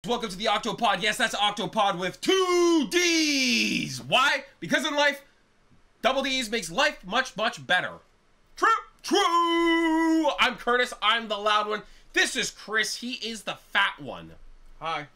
Welcome to the Octopodd. Yes, that's Octopodd with 2 D's. Why? Because in life, double D's makes life much, much better. True, true. I'm Curtis. I'm the loud one. This is Chris. He is the fat one. Hi.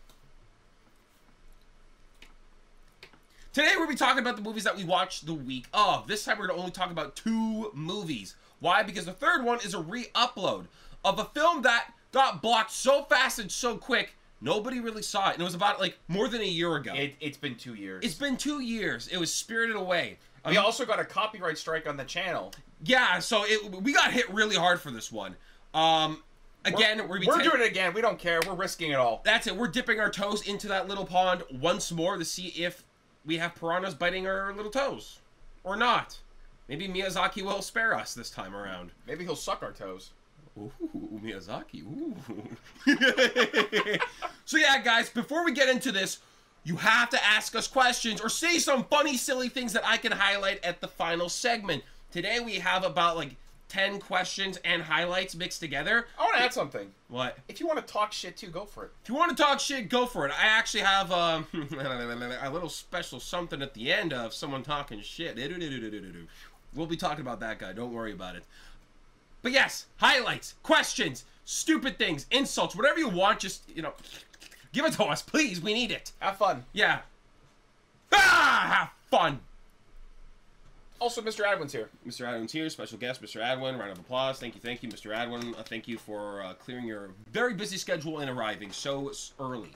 Today we're going to be talking about the movies that we watched the week of. This time we're going to only talk about 2 movies. Why? Because the third one is a re-upload of a film that got blocked so fast and so quick, nobody really saw it. And it was about, like, more than a year ago. It's been 2 years. It's been 2 years. It was Spirited Away. We also got a copyright strike on the channel. Yeah, so we got hit really hard for this one. Again, we're doing it again. We don't care. We're risking it all. That's it. We're dipping our toes into that little pond once more to see if we have piranhas biting our little toes. Or not. Maybe Miyazaki will spare us this time around. Maybe he'll suck our toes. Ooh, Miyazaki. Ooh. So yeah, guys, before we get into this, you have to ask us questions or say some funny, silly things that I can highlight at the final segment. Today we have about, like, 10 questions and highlights mixed together. I want to add something. What? If you want to talk shit too, go for it. If you want to talk shit, go for it. I actually have a little special something at the end of someone talking shit. We'll be talking about that guy. Don't worry about it. But yes, highlights, questions, stupid things, insults, whatever you want, just, you know, give it to us, please. We need it. Have fun. Yeah. Have fun. Also, Mr. Adwin's here. Mr. Adwin's here. Special guest, Mr. Adwin. Round of applause. Thank you, Mr. Adwin. Thank you for clearing your very busy schedule and arriving so early.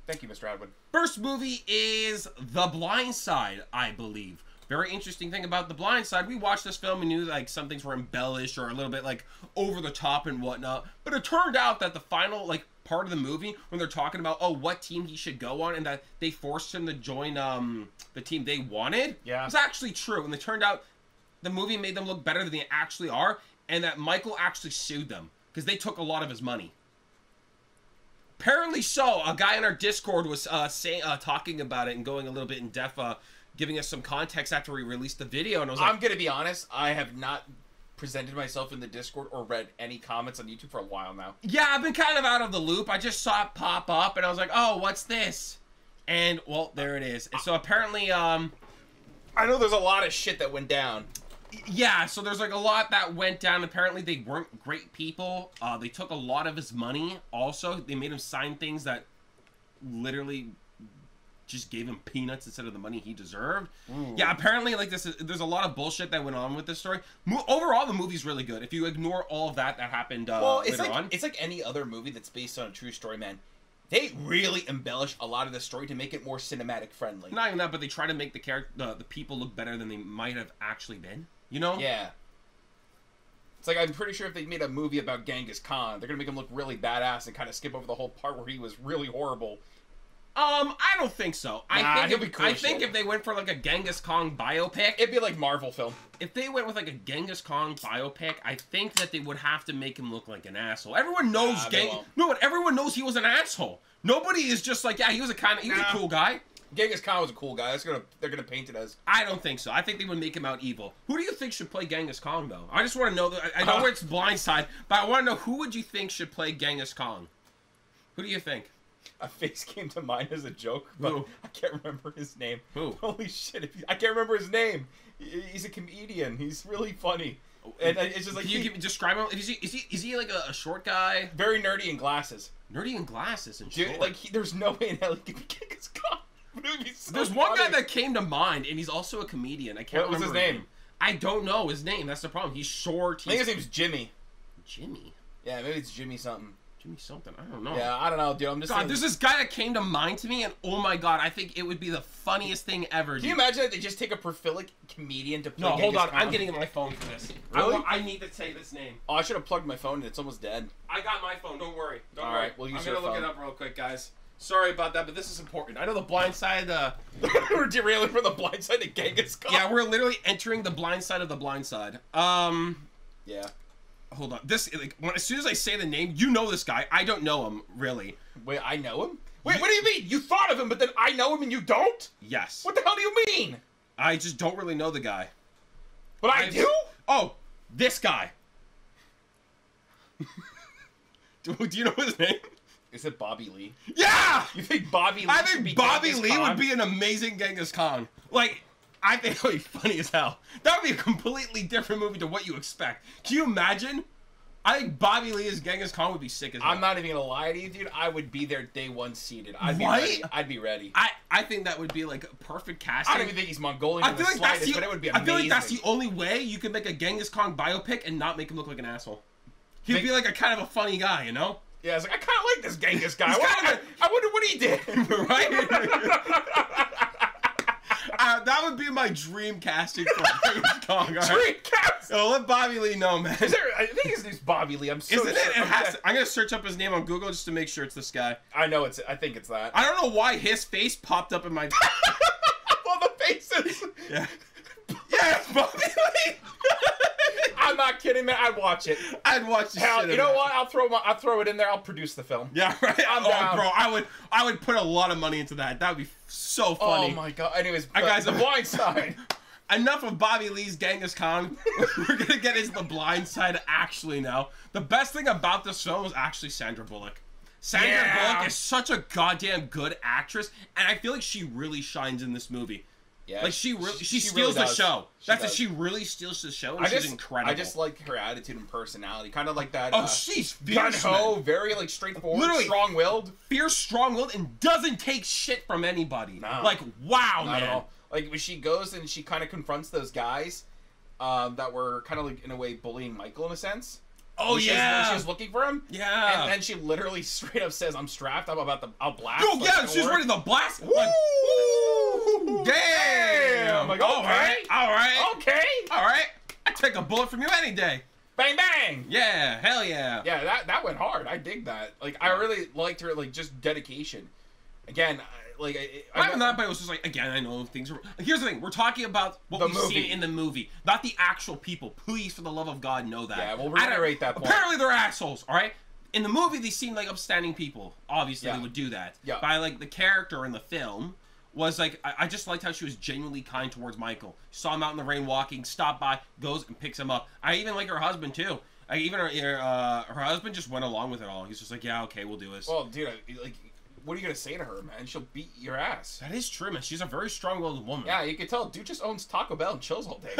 Thank you, Mr. Adwin. First movie is The Blindside, I believe. Very interesting thing about The Blindside, we watched this film and knew, like, some things were embellished or a little bit, like, over the top and whatnot. But it turned out that the final, like, part of the movie, when they're talking about, oh, what team he should go on, and that they forced him to join the team they wanted, yeah, was actually true. And it turned out the movie made them look better than they actually are, and that Michael actually sued them because they took a lot of his money. Apparently so. A guy in our Discord was talking about it and going a little bit in depth, giving us some context after we released the video, and I was like, I'm gonna be honest, I have not presented myself in the Discord or read any comments on YouTube for a while now. Yeah, I've been kind of out of the loop. I just saw it pop up, and I was like, oh, what's this? And, well, there it is. And so apparently, I know there's a lot of shit that went down. Yeah, so there's, like, a lot that went down. Apparently, they weren't great people. They took a lot of his money, also. They made him sign things that literally just gave him peanuts instead of the money he deserved. Ooh. Yeah, apparently, like, there's a lot of bullshit that went on with this story. Overall, the movie's really good. If you ignore all of that happened well, it's later on. It's like any other movie that's based on a true story, man. They really embellish a lot of the story to make it more cinematic friendly. Not even that, but they try to make the people look better than they might have actually been. You know? Yeah. It's like, I'm pretty sure if they made a movie about Genghis Khan, they're gonna make him look really badass and kind of skip over the whole part where he was really horrible. I don't think so. I think if they went for, like, a Genghis Khan biopic, it'd be like Marvel film. If they went with, like, a Genghis Khan biopic, I think that they would have to make him look like an asshole. Everyone knows everyone knows he was an asshole. Nobody is just like, yeah, he was a cool guy. Genghis Khan was a cool guy. They're gonna paint it as. I don't think so. I think they would make him out evil. Who do you think should play Genghis Khan, though? I just want to know. I know it's Blindside, but I want to know who would you think should play Genghis Khan? Who do you think? A face came to mind as a joke, but Who? I can't remember his name. Who? Holy shit! I can't remember his name. He's a comedian. He's really funny, and it's just like. Can you describe him? Is he like a short guy? Very nerdy in glasses. Nerdy in glasses and short. Dude, like there's no way in hell he could be Genghis Khan. So there's one guy that came to mind, and he's also a comedian. I can't remember his name. I don't know his name. That's the problem. He's short. I think his name's Jimmy. Jimmy? Yeah, maybe it's Jimmy something. Jimmy something. I don't know. Yeah, I don't know, dude. I'm just saying. There's this guy that came to mind to me, and oh my god, I think it would be the funniest thing ever. Can you imagine that they just take a prolific comedian to play Genghis Khan? I'm getting my phone for this. Really? I need to say this name. Oh, I should have plugged my phone in. It's almost dead. I got my phone. Don't worry. All right, we'll use your phone. I'm gonna look it up real quick, guys. Sorry about that, but this is important. I know The Blindside, we're derailing from The Blindside to Genghis Khan. Yeah, we're literally entering the blind side of The Blindside. Yeah. Hold on. As soon as I say the name, you know this guy. I don't know him, really. Wait, I know him? Wait, what do you mean? You thought of him, but then I know him and you don't? Yes. What the hell do you mean? I just don't really know the guy. But I do? Oh, this guy. Do you know his name? Is it Bobby Lee? Yeah! You think Bobby Lee I should be think Bobby Genghis Lee Khan? would be an amazing Genghis Khan. Like, I think it would be funny as hell. That would be a completely different movie to what you expect. Can you imagine? I think Bobby Lee as Genghis Khan would be sick as hell. I'm not even gonna lie to you, dude. I would be there day one seated. I'd be Right? ready. I'd be ready. I think that would be like a perfect casting. I don't even think he's Mongolian in the slightest, but it would be amazing. I feel like that's the only way you could make a Genghis Khan biopic and not make him look like an asshole. He'd be like a kind of a funny guy, you know? Yeah, it's like, I kind of like this Genghis guy. I wonder what he did. Right? That would be my dream casting for Genghis Khan. Right? Dream casting? Oh, let Bobby Lee know, man. I think his name's Bobby Lee. I'm so Isn't sure. it? I'm gonna search up his name on Google just to make sure it's this guy. I know it's. I think it's that. I don't know why his face popped up in my. All the faces. Yeah. Yeah, it's Bobby Lee. I'm not kidding, man. I'd watch it. I'd watch the Hell, shit. you know what? I'll throw it in there. I'll produce the film. Yeah, right. I'm down. Bro, I would put a lot of money into that. That would be so funny. Oh my god. Anyways, guys, the Blindside. Enough of Bobby Lee's Genghis Khan. We're gonna get into the Blindside actually now. The best thing about this film is actually Sandra Bullock. Sandra Bullock is such a goddamn good actress, and I feel like she really shines in this movie. Yeah, like she steals really the show. She does. really steals the show, and she's incredible. I just like her attitude and personality, kind of like that. Oh, she's fierce, gung-ho, very like straightforward, literally strong-willed, fierce, strong-willed, and doesn't take shit from anybody. No. Like wow, not man. at all. Like when she goes and she kind of confronts those guys that were kind of like in a way bullying Michael in a sense. Oh when yeah, she was looking for him. Yeah, and then she literally straight up says, "I'm strapped. I'll blast." Oh yeah, she's ready to blast. Woo! Like, damn. I'm like, all right, okay. I take a bullet from you any day. Bang bang. Yeah, hell yeah. Yeah, that went hard. I dig that. Like I really liked her like just dedication. Again, like not even that, but it was just like again. I know things are. Here's the thing: we're talking about what we've seen in the movie, not the actual people. Please, for the love of God, know that. Yeah, we'll reiterate that point. Apparently, they're assholes. All right. In the movie, they seem like upstanding people. Obviously, they would do that. Yeah. By like the character in the film was like I just liked how she was genuinely kind towards Michael. Saw him out in the rain walking, stopped by, goes and picks him up. I even like her husband too. Even her husband just went along with it all. He's just like, yeah, okay, we'll do this. Well, dude, like. What are you gonna say to her, man? She'll beat your ass. That is true, man. She's a very strong-willed woman. Yeah, you can tell. Dude just owns Taco Bell and chills all day.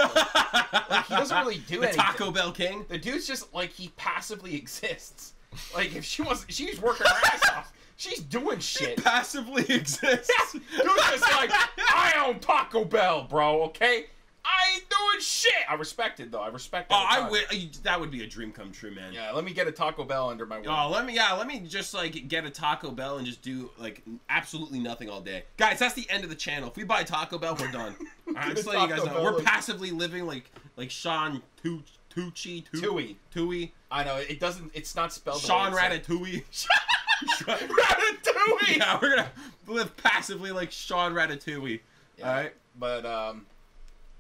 Like, he doesn't really do anything. Taco Bell king. The dude's just like he passively exists. Like if she's working her ass off. She's doing shit. He passively exists. Yeah, dude's just like, I own Taco Bell, bro. Okay. I ain't doing shit. I respect it though. I respect that. Oh, that would be a dream come true, man. Yeah, let me get a Taco Bell under my wing. Oh, let me just like get a Taco Bell and just do like absolutely nothing all day, guys. That's the end of the channel. If we buy Taco Bell, we're done. I'm just letting you guys know we're passively living like Sean Tui. I know it doesn't. It's not spelled. Sean Ratatouille. Ratatouille. Yeah, we're gonna live passively like Sean Ratatouille. Yeah, all right, but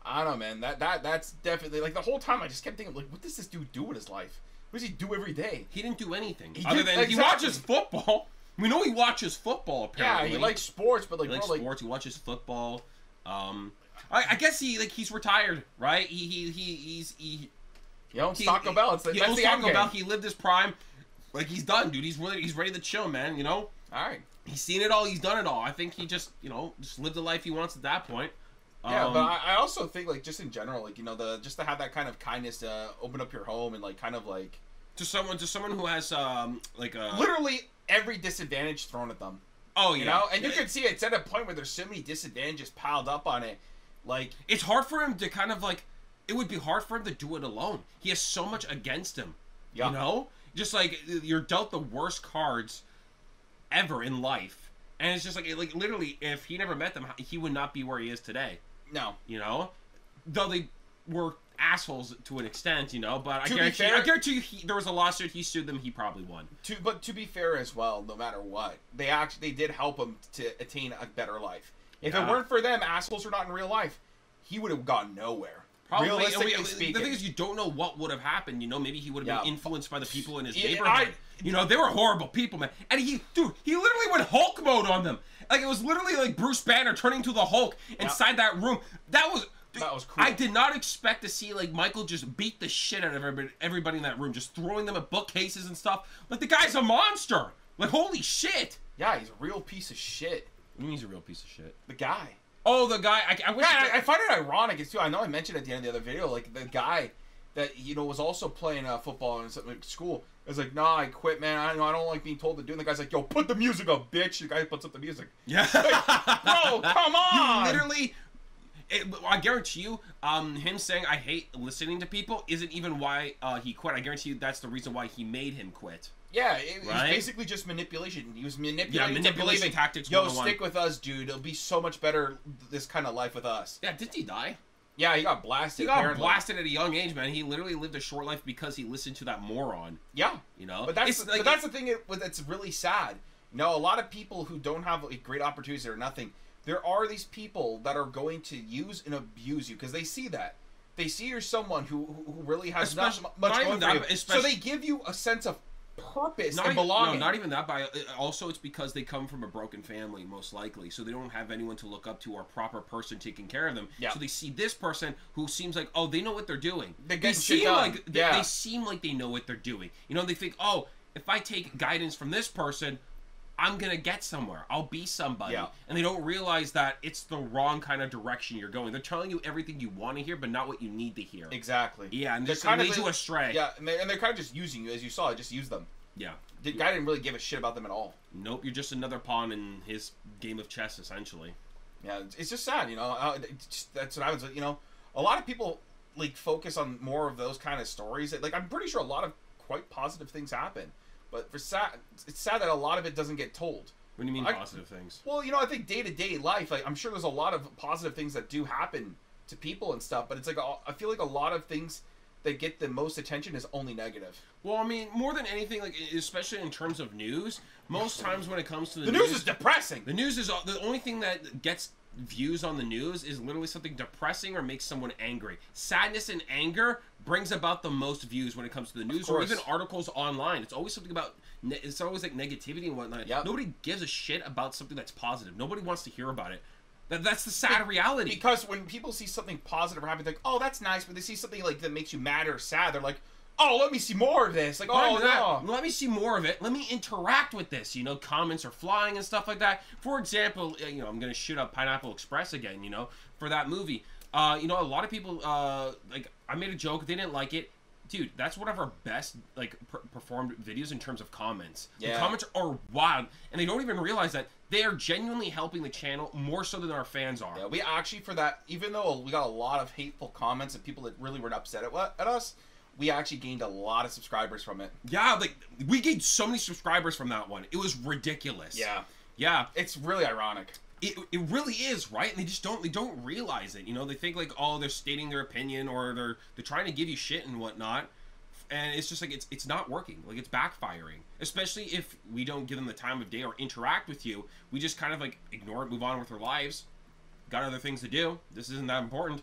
I don't know, man. That's definitely like the whole time I just kept thinking, like, what does this dude do with his life? What does he do every day? He didn't do anything He watches football. We know he watches football. Apparently, yeah, he likes sports, but like, he likes sports. He watches football. I guess he's retired, right? He owns Taco Bell. That's the end game. He lived his prime. Like he's done, dude. He's ready to chill, man. You know. All right. He's seen it all. He's done it all. I think he just lived the life he wants at that point. Yeah, but I also think like just in general, like just to have that kind of kindness to open up your home and like kind of like to someone who has literally every disadvantage thrown at them. Oh yeah, you know, and you can see it's at a point where there's so many disadvantages piled up on it. Like it's hard for him to kind of like. It would be hard for him to do it alone. He has so much against him. Yeah. You know, just like you're dealt the worst cards ever in life, and it's just like literally, if he never met them, he would not be where he is today. No. You know? Though they were assholes to an extent, you know, but I guarantee you there was a lawsuit, he sued them, he probably won. But to be fair as well, no matter what, they did help him to attain a better life. If it weren't for them, assholes are not in real life, he would have gone nowhere. Probably. Realistically speaking. The thing is, you don't know what would have happened, you know, maybe he would have been influenced by the people in his neighborhood. You know, they were horrible people, man. And he literally went Hulk mode on them. Like, it was literally like Bruce Banner turning to the Hulk inside that room. That was cool. I did not expect to see like Michael just beat the shit out of everybody in that room, just throwing them at bookcases and stuff. Like the guy's a monster. Like holy shit. Yeah, he's a real piece of shit. What do you mean he's a real piece of shit? The guy. Oh, the guy. I wish. Yeah, I find it ironic too. I know I mentioned at the end of the other video, like the guy that was also playing football in something like school. Is like, nah, I quit, man. I don't like being told to do. And the guy's like, yo, put the music up, bitch. The guy puts up the music. Yeah. Like, bro, come on. You literally. I guarantee you, him saying I hate listening to people isn't even why he quit. I guarantee you that's the reason why he made him quit. Yeah, it was basically just manipulation. He was manipulating manipulation tactics. Yo, stick with us, dude. It'll be so much better this kind of life with us. Yeah, didn't he die? Yeah, he got blasted. He got blasted at a young age, man. He literally lived a short life because he listened to that moron. Yeah, you know. But that's the thing that's really sad. You know, a lot of people who don't have like, great opportunities or nothing. There are these people that are going to use and abuse you because they see that. They see you're someone who really has not much going for you. So they give you a sense of purpose and belonging. No, not even that. But also, it's because they come from a broken family, most likely. So they don't have anyone to look up to or a proper person taking care of them. Yeah. So they see this person who seems like, oh, they know what they're doing. They seem like they seem like they know what they're doing. You know, they think, oh, if I take guidance from this person, I'm gonna get somewhere. I'll be somebody. Yeah. And they don't realize that it's the wrong kind of direction you're going. They're telling you everything you want to hear, but not what you need to hear. Exactly. Yeah, and they lead you astray. Yeah, and they're kind of just using you, as you saw. Just use them. Yeah. The guy didn't really give a shit about them at all. Nope, you're just another pawn in his game of chess, essentially. Yeah, it's just sad, you know. That's what I was, you know. A lot of people like focus on more of those kind of stories. Like I'm pretty sure a lot of quite positive things happen. But it's sad that a lot of it doesn't get told. What do you mean positive things? Well, you know, I think day-to-day life, like, I'm sure there's a lot of positive things that do happen to people and stuff, but it's like, I feel like a lot of things that get the most attention is only negative. Well, I mean, more than anything, like, especially in terms of news, most times when it comes to the news is depressing. The news is, the only thing that gets views on the news is literally something depressing or makes someone angry. Sadness and anger brings about the most views when it comes to the news or even articles online. It's always something about, it's always like negativity and whatnot. Yep. Nobody gives a shit about something that's positive. Nobody wants to hear about it. That's the sad reality. Because when people see something positive or happy, they're like, oh, that's nice, but they see something like that makes you mad or sad, they're like, oh, let me see more of this. Like, oh, no. Let me see more of it. Let me interact with this. You know, comments are flying and stuff like that. For example, you know, I'm going to shoot up Pineapple Express again, you know, for that movie. You know, a lot of people, like, I made a joke. They didn't like it. Dude, that's one of our best, like, performed videos in terms of comments. Yeah. The comments are wild, and they don't even realize that they are genuinely helping the channel more so than our fans are. Yeah, we actually, for that, even though we got a lot of hateful comments and people that really were upset at us, we actually gained a lot of subscribers from it. Yeah, like, we gained so many subscribers from that one. It was ridiculous. Yeah. Yeah. It's really ironic. It really is, right? And they don't realize it. You know, they think like, oh, they're stating their opinion or they're trying to give you shit and whatnot. And it's just like it's not working. Like it's backfiring. Especially if we don't give them the time of day or interact with you. We just kind of like ignore it, move on with our lives. Got other things to do. This isn't that important.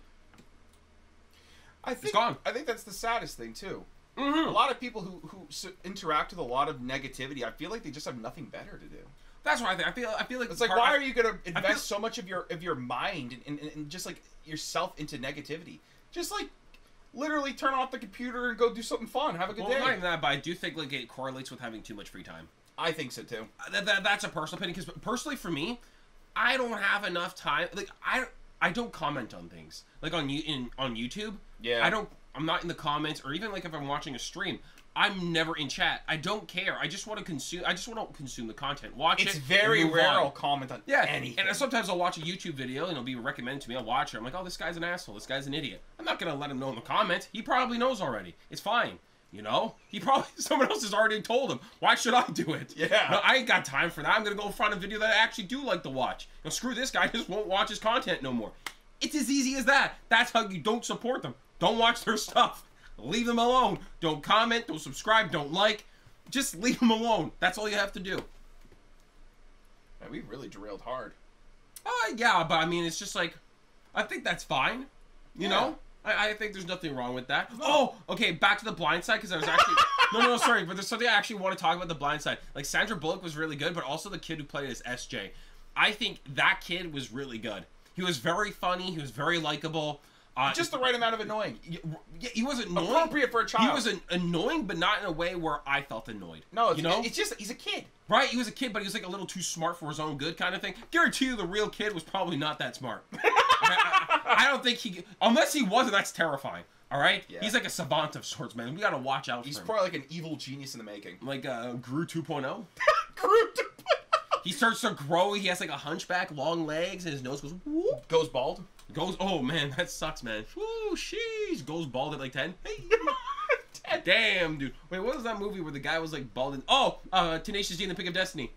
It's gone. I think that's the saddest thing too. Mm-hmm. A lot of people who interact with a lot of negativity, I feel like they just have nothing better to do. That's what I think. I feel like it's like, why are you gonna invest so much of your mind and just like yourself into negativity? Just like literally turn off the computer and go do something fun. Have a good day. Not even that, but I do think like it correlates with having too much free time. I think so too. That's a personal opinion because personally for me, I don't have enough time. Like I don't comment on things like on YouTube. Yeah. I'm not in the comments or even like if I'm watching a stream. I'm never in chat. I don't care. I just want to consume. The content. Watch it. It's very rare I'll comment on anything. And sometimes I'll watch a YouTube video and it'll be recommended to me. I'll watch it. I'm like, oh, this guy's an asshole. This guy's an idiot. I'm not gonna let him know in the comments. He probably knows already. It's fine. You know, someone else has already told him. Why should I do it? Yeah. No, I ain't got time for that. I'm gonna go find a video that I actually do like to watch. You know, screw this guy. I just won't watch his content no more. It's as easy as that. That's how you don't support them. Don't watch their stuff. Leave them alone. Don't comment. Don't subscribe. Don't like. Just leave them alone. That's all you have to do. Man, we really derailed hard. Yeah, but I mean, it's just like, I think that's fine. You know? I think there's nothing wrong with that. Oh, okay, back to the Blindside, because I was actually... no, sorry, but there's something I actually want to talk about the Blindside. Like, Sandra Bullock was really good, but also the kid who played as SJ. I think that kid was really good. He was very funny. He was very likable. Just the right amount of annoying. Yeah, he was annoying. Appropriate for a child. He was annoying, but not in a way where I felt annoyed. No, it's, you know? it's just he's a kid. Right, he was a kid, but he was like a little too smart for his own good kind of thing. Guarantee you the real kid was probably not that smart. I don't think he... Unless he wasn't, that's terrifying. All right? Yeah. He's like a savant of sorts, man. We got to watch out for him. He's probably like an evil genius in the making. Like Gru 2.0? Gru 2.0! He starts to grow. He has like a hunchback, long legs, and his nose goes whoop. Goes bald. Oh man, that sucks, man. Woo, sheesh. Goes bald at like 10. Hey. Damn, dude. Wait, what was that movie where the guy was like bald? Oh, Tenacious D and the Pick of Destiny.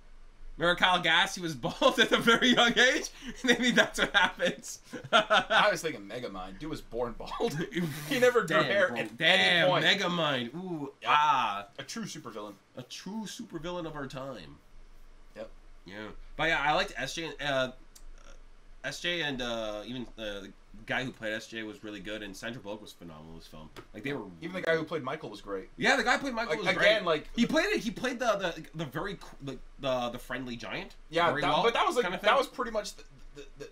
Remember Kyle Gass? He was bald at a very young age. Maybe that's what happens. I was thinking Megamind. Dude was born bald. He never grew hair at any point. Megamind. Ooh, yep. A true supervillain. A true supervillain of our time. Yep. Yeah. But yeah, I liked SJ and even the guy who played SJ was really good, and Sandra Bullock was phenomenal in this film. Like they were. Even the guy who played Michael was great. Yeah, the guy who played Michael was great. Again, like he played the very the friendly giant. Yeah, but that was like kind of that was pretty much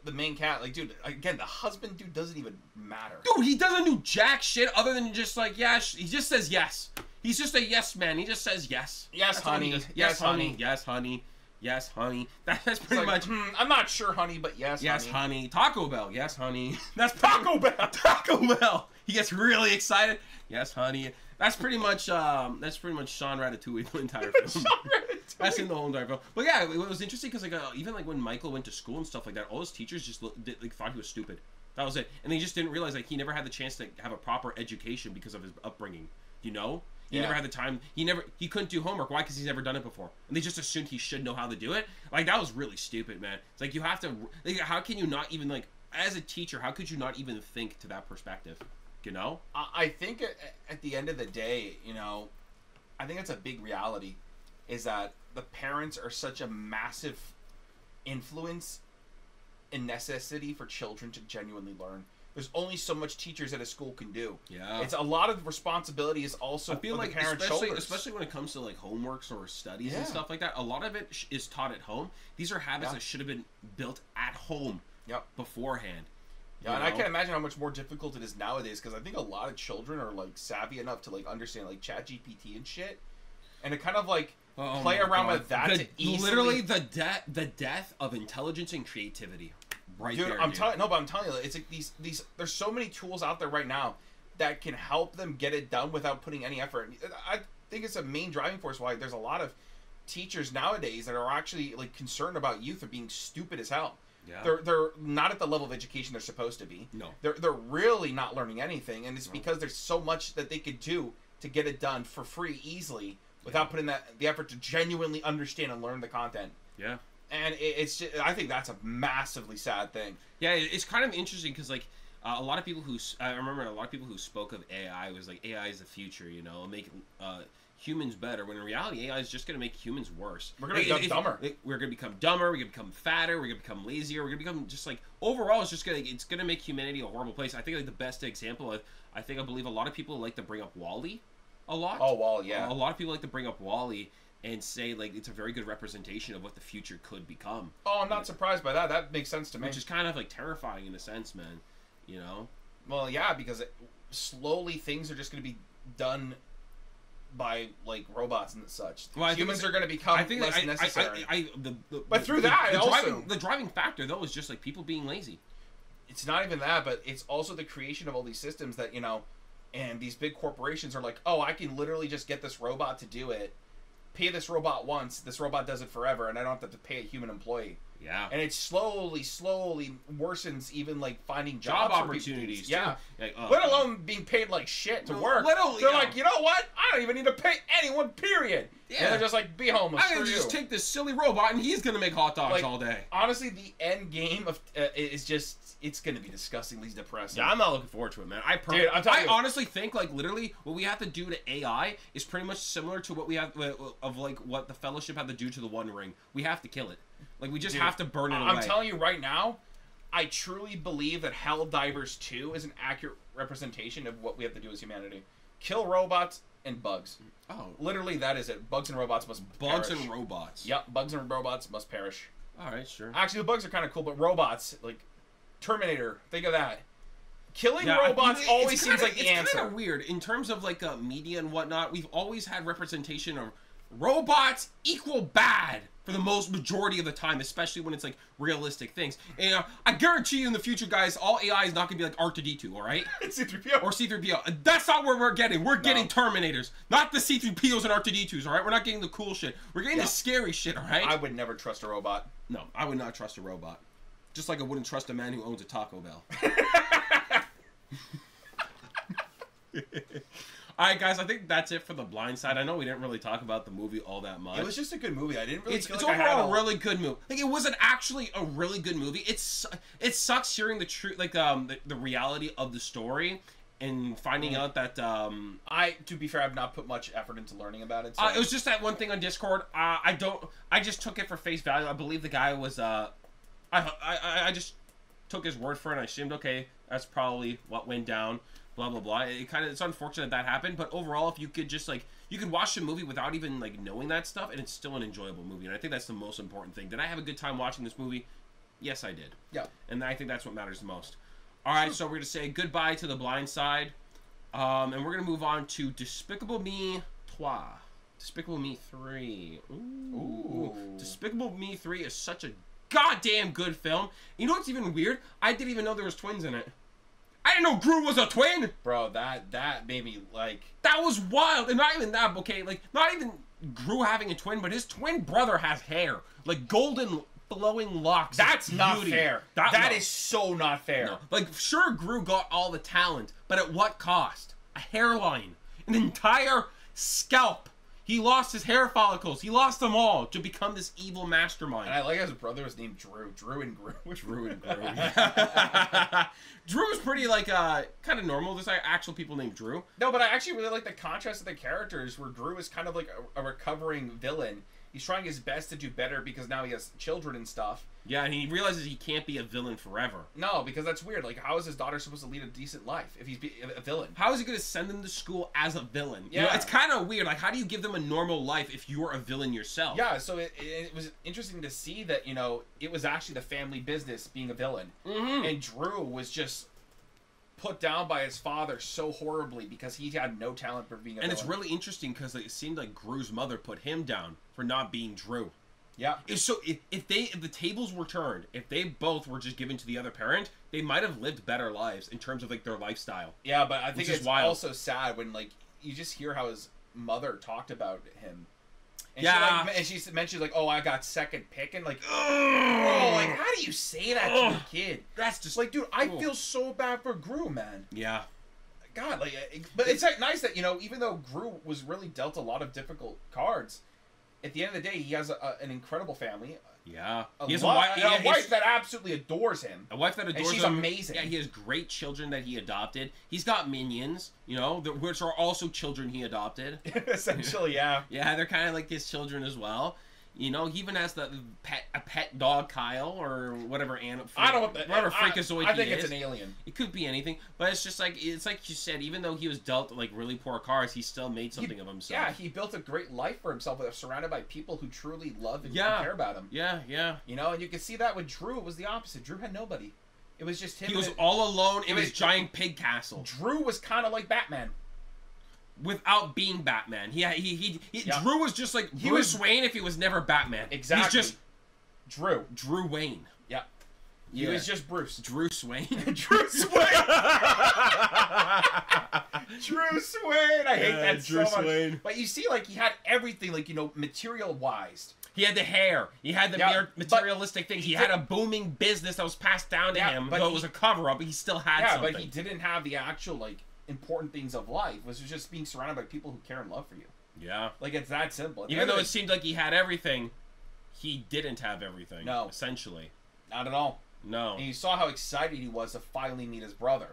the main cat. Like, dude, again, the husband dude doesn't even matter. Dude, he doesn't do jack shit other than just like he just says yes. He's just a yes man. He just says yes. Yes, honey. Yes, honey. Yes, honey. Yes, honey. That's pretty much. I'm not sure, honey, but yes, yes, honey. Taco Bell. Yes, honey. That's Taco Bell. Taco Bell. He gets really excited. Yes, honey. That's pretty much Sean Ratatouille the entire film. That's in the whole entire film. But yeah, it was interesting because like even like when Michael went to school and stuff like that, all his teachers just thought he was stupid. That was it, and they just didn't realize like he never had the chance to have a proper education because of his upbringing. You know. He never had the time. He couldn't do homework. Why? Because he's never done it before. And they just assumed he should know how to do it. Like, that was really stupid, man. It's like, you have to... Like, how can you not even, like... As a teacher, how could you not even think to that perspective? You know? I think at the end of the day, you know... I think that's a big reality. Is that the parents are such a massive influence and necessity for children to genuinely learn. There's only so much teachers at a school can do. Yeah. It's a lot of responsibility is also I feel on like the parents' shoulders. Especially when it comes to like homeworks or studies and stuff like that. A lot of it is taught at home. These are habits that should have been built at home beforehand. Yeah, and I can't imagine how much more difficult it is nowadays because I think a lot of children are like savvy enough to like understand like ChatGPT and shit, and to kind of like play around with that to easily... Literally the death of intelligence and creativity. Right. Dude, I'm telling you, it's like these. There's so many tools out there right now that can help them get it done without putting any effort. I think it's a main driving force why there's a lot of teachers nowadays that are actually like concerned about youth are being stupid as hell. Yeah. They're not at the level of education they're supposed to be. No. They're really not learning anything, and it's because there's so much that they could do to get it done for free easily without putting the effort to genuinely understand and learn the content. Yeah. And it's just, I think that's a massively sad thing. Yeah, it's kind of interesting because like a lot of people I remember a lot of people who spoke of AI was like AI is the future, you know, make humans better. When in reality, AI is just going to make humans worse. We're going to become dumber. We're going to become dumber. We're going to become fatter. We're going to become lazier. We're going to become just like overall, it's going to make humanity a horrible place. I think like the best example, I believe a lot of people like to bring up WALL-E a lot. Oh, WALL-E, yeah. A lot of people like to bring up WALL-E and say like it's a very good representation of what the future could become. Oh, I'm not surprised by that. That makes sense to me. Which is kind of like terrifying in a sense, man. You know? Well, yeah, because slowly things are just going to be done by like robots and such. Well, humans are going to become less necessary. But through that, the driving factor though is just like people being lazy. It's not even that, but it's also the creation of all these systems that, you know, and these big corporations are like, oh, I can literally just get this robot to do it. Pay this robot once, this robot does it forever, and I don't have to pay a human employee. Yeah. And it slowly worsens even like finding job opportunities. Yeah. Like, let alone being paid like shit to work. They're like, you know what? I don't even need to pay anyone, period. Yeah. And they're just like, be homeless. I'm going to just take this silly robot and he's going to make hot dogs all day. Honestly, the end game of is just, it's going to be disgustingly depressing. Yeah, I'm not looking forward to it, man. I honestly think like literally what we have to do to AI is pretty much similar to what we have of like what the Fellowship had to do to the One Ring. We have to kill it. Like, we just have to burn it away. I'm telling you right now, I truly believe that Helldivers 2 is an accurate representation of what we have to do as humanity. Kill robots and bugs. Oh. Literally, that is it. Bugs and robots must perish. Bugs and robots. Yep, bugs and robots must perish. Alright, sure. Actually, the bugs are kind of cool, but robots, like Terminator, think of that. Killing robots always seems like the answer. It's kind of weird in terms of like media and whatnot. We've always had representation of robots equal bad for the most majority of the time, especially when it's like realistic things. And I guarantee you in the future, guys, all AI is not gonna be like R2D2, all right? C-3PO or C-3PO. That's not what we're getting. We're getting Terminators, not the C-3POs and R2D2s, all right? We're not getting the cool shit. We're getting the scary shit, all right? I would never trust a robot. No, I would not trust a robot. Just like I wouldn't trust a man who owns a Taco Bell. Alright, guys, I think that's it for The Blindside. I know we didn't really talk about the movie all that much. It was just a good movie. I didn't really it's feel like overall a really good movie. Like, it wasn't actually a really good movie. It sucks hearing the truth, like, the reality of the story and finding out that, to be fair, I've not put much effort into learning about it. So. It was just that one thing on Discord. I just took it for face value. I believe the guy was, I just took his word for it and I assumed, okay, that's probably what went down. Blah blah blah. It's unfortunate that happened, but overall, if you could just like you could watch the movie without even like knowing that stuff, and it's still an enjoyable movie. And I think that's the most important thing. Did I have a good time watching this movie? Yes, I did. Yeah. And I think that's what matters the most. All right, so we're gonna say goodbye to The Blindside, and we're gonna move on to Despicable Me 3. Despicable Me 3. Ooh. Despicable Me 3 is such a goddamn good film. You know what's even weird? I didn't even know there was twins in it. I didn't know Gru was a twin! Bro, that made me, like... That was wild! And not even that, okay? Like, not even Gru having a twin, but his twin brother has hair. Like, golden, flowing locks. That's not fair. That is so not fair. No. Like, sure, Gru got all the talent, but at what cost? A hairline. An entire scalp. He lost his hair follicles. He lost them all to become this evil mastermind. And I like his brother was named Drew. Drew and Gru. Drew and Gru. Drew is pretty, like, kind of normal. There's, like, actual people named Drew. No, but I actually really like the contrast of the characters where Drew is kind of like a recovering villain. He's trying his best to do better because now he has children and stuff. Yeah, and he realizes he can't be a villain forever. No, because that's weird. Like, how is his daughter supposed to lead a decent life if he's a villain? How is he going to send them to school as a villain? Yeah. You know, it's kind of weird. Like, how do you give them a normal life if you're a villain yourself? Yeah, so it was interesting to see that, you know, it was actually the family business being a villain. Mm-hmm. And Drew was just put down by his father so horribly because he had no talent for being a villain. And it's really interesting because it seemed like Gru's mother put him down for not being Drew. Yeah. So if the tables were turned, if they both were just given to the other parent, they might have lived better lives in terms of like their lifestyle. Yeah, but I think it's also sad when like you just hear how his mother talked about him. And she mentioned like, "Oh, I got second pick," and like, oh, like how do you say that to your kid? That's just like, dude, I feel so bad for Gru, man. Yeah. God, like, but it's like nice that, you know, even though Gru was really dealt a lot of difficult cards, at the end of the day, he has an incredible family. Yeah. He has a wife that absolutely adores him. A wife that adores him. And she's amazing. Yeah, he has great children that he adopted. He's got minions, you know, which are also children he adopted. Essentially, yeah. Yeah, they're kind of like his children as well. You know, he even has a pet dog, Kyle, or whatever freakazoid he is. I think it's an alien. It could be anything, but it's like you said, even though he was dealt like really poor cards, he still made something of himself. Yeah, he built a great life for himself, surrounded by people who truly love and care about him. Yeah, yeah. You know, and you can see that with Drew. It was the opposite. Drew had nobody. It was just him. He was all alone in his giant pig castle. Drew was kind of like Batman. Without being Batman. Drew was just like Bruce Wayne if he was never Batman. Exactly. He's just Drew Wayne. Yeah. He was just Bruce. Drew Swain. Drew Swain! Drew Swain! I hate that so much. But you see, like, he had everything, like, you know, material-wise. He had the hair. He had the materialistic things. He had a booming business that was passed down to him, but it was a cover-up, but he still had something. But he didn't have the actual, like, important things of life. It was just being surrounded by people who care and love for you. Yeah. Like, it's that simple. Even though it seemed like he had everything, he didn't have everything. No. Essentially. Not at all. No. And you saw how excited he was to finally meet his brother.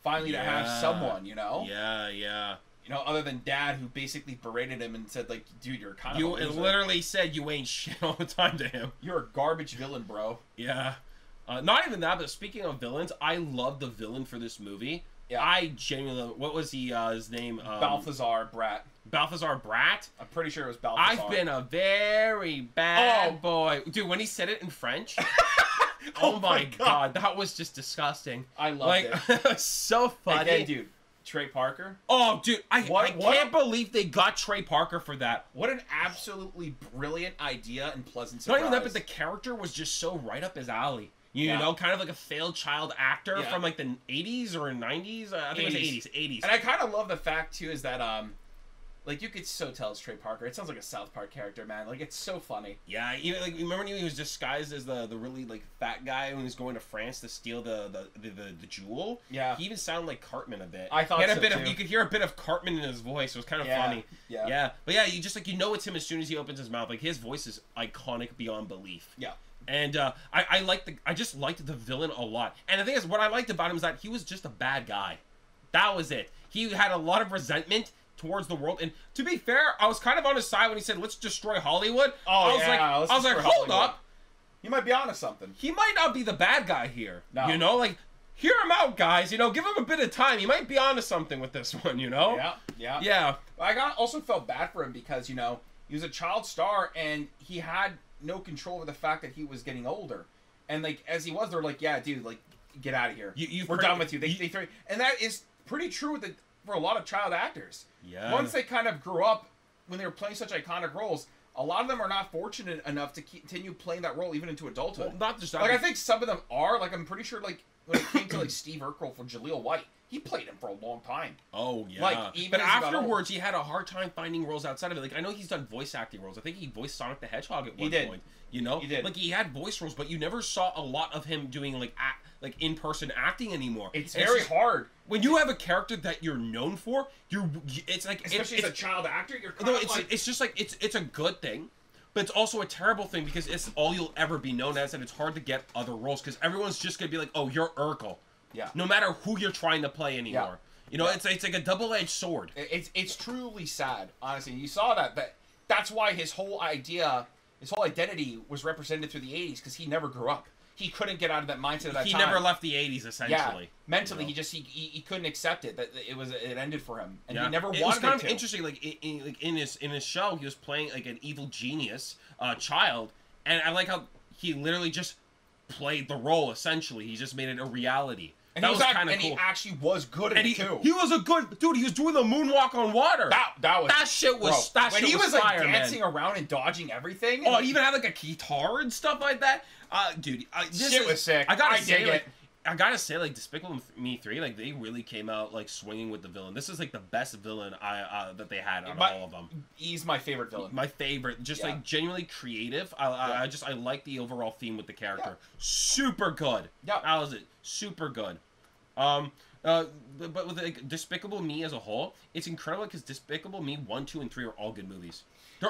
Finally to have someone, you know? Yeah, yeah. You know, other than Dad, who basically berated him and said, like, dude, you're kind of a loser. Literally said you ain't shit all the time to him. You're a garbage villain, bro. Yeah. Not even that, but speaking of villains, I love the villain for this movie. Yeah. I genuinely... What was his name? Balthazar Brat. Balthazar Brat? I'm pretty sure it was Balthazar. I've been a very bad boy. Dude, when he said it in French... Oh my god, that was just disgusting. I loved it. It was so funny. Again, dude, Trey Parker. Oh, dude, I can't believe they got Trey Parker for that. What an absolutely brilliant idea and pleasant surprise. Not even that, but the character was just so right up his alley. You know, kind of like a failed child actor from like the 80s or 90s. I think it was 80s. And I kind of love the fact too is that like you could so tell it's Trey Parker. It sounds like a South Park character, man. Like it's so funny. Yeah, even like remember when he was disguised as the really like fat guy when he was going to France to steal the jewel? Yeah. He even sounded like Cartman a bit. I thought he had so a bit too. Of you could hear a bit of Cartman in his voice. It was kind of funny. Yeah. Yeah. But yeah, you just like you know it's him as soon as he opens his mouth. Like his voice is iconic beyond belief. Yeah. And I just liked the villain a lot. And the thing is, what I liked about him is that he was just a bad guy. That was it. He had a lot of resentment towards the world. And to be fair, I was kind of on his side when he said, "Let's destroy Hollywood." Oh, I was like, hold up. You might be onto something. He might not be the bad guy here. No. You know, like hear him out, guys. You know, give him a bit of time. He might be onto something with this one. You know. Yeah. I also felt bad for him because he was a child star and he had no control over the fact that he was getting older, and like as he was, they're like, yeah, dude, like get out of here. We're done with you. They throw, and that is pretty true for a lot of child actors. Yeah. Once they kind of grew up, when they were playing such iconic roles, a lot of them are not fortunate enough to continue playing that role even into adulthood. Well, not just that. Like I think some of them are. Like I'm pretty sure, like when it came to like Steve Urkel for Jaleel White, he played him for a long time. Oh yeah. Like even but afterwards, he had a hard time finding roles outside of it. Like I know he's done voice acting roles. I think he voiced Sonic the Hedgehog at one point. You know, he did. Like he had voice roles, but you never saw a lot of him doing like in-person acting anymore. It's very hard when you have a character that you're known for. It's like especially as a child actor. It's just like it's a good thing. But it's also a terrible thing because it's all you'll ever be known as, and it's hard to get other roles because everyone's just gonna be like, "Oh, you're Urkel." Yeah. No matter who you're trying to play anymore. Yeah. You know, it's like a double-edged sword. It's truly sad, honestly. You saw that's why his whole identity was represented through the 80s because he never grew up. He couldn't get out of that mindset of that time. He never left the 80s, essentially. Yeah. Mentally, he couldn't accept it. That it ended for him, and he never wanted it was kind of interesting. Like in his show, he was playing like an evil genius child, and I like how he literally just played the role. Essentially, he just made it a reality. And that was kind of cool. And he actually was good at it too. He was a good dude. He was doing the moonwalk on water. That shit was when he was like dancing around and dodging everything. Oh, he even had like a guitar and stuff like that. Dude, this shit was sick. I gotta say, like Despicable Me 3, like they really came out like swinging with the villain. This is like the best villain that they had out of all of them. He's my favorite villain. My favorite, just like genuinely creative. I like the overall theme with the character. Yeah. Super good. Yeah, that was it. Super good. But with like, Despicable Me as a whole, it's incredible because Despicable Me 1, 2, and 3 are all good movies.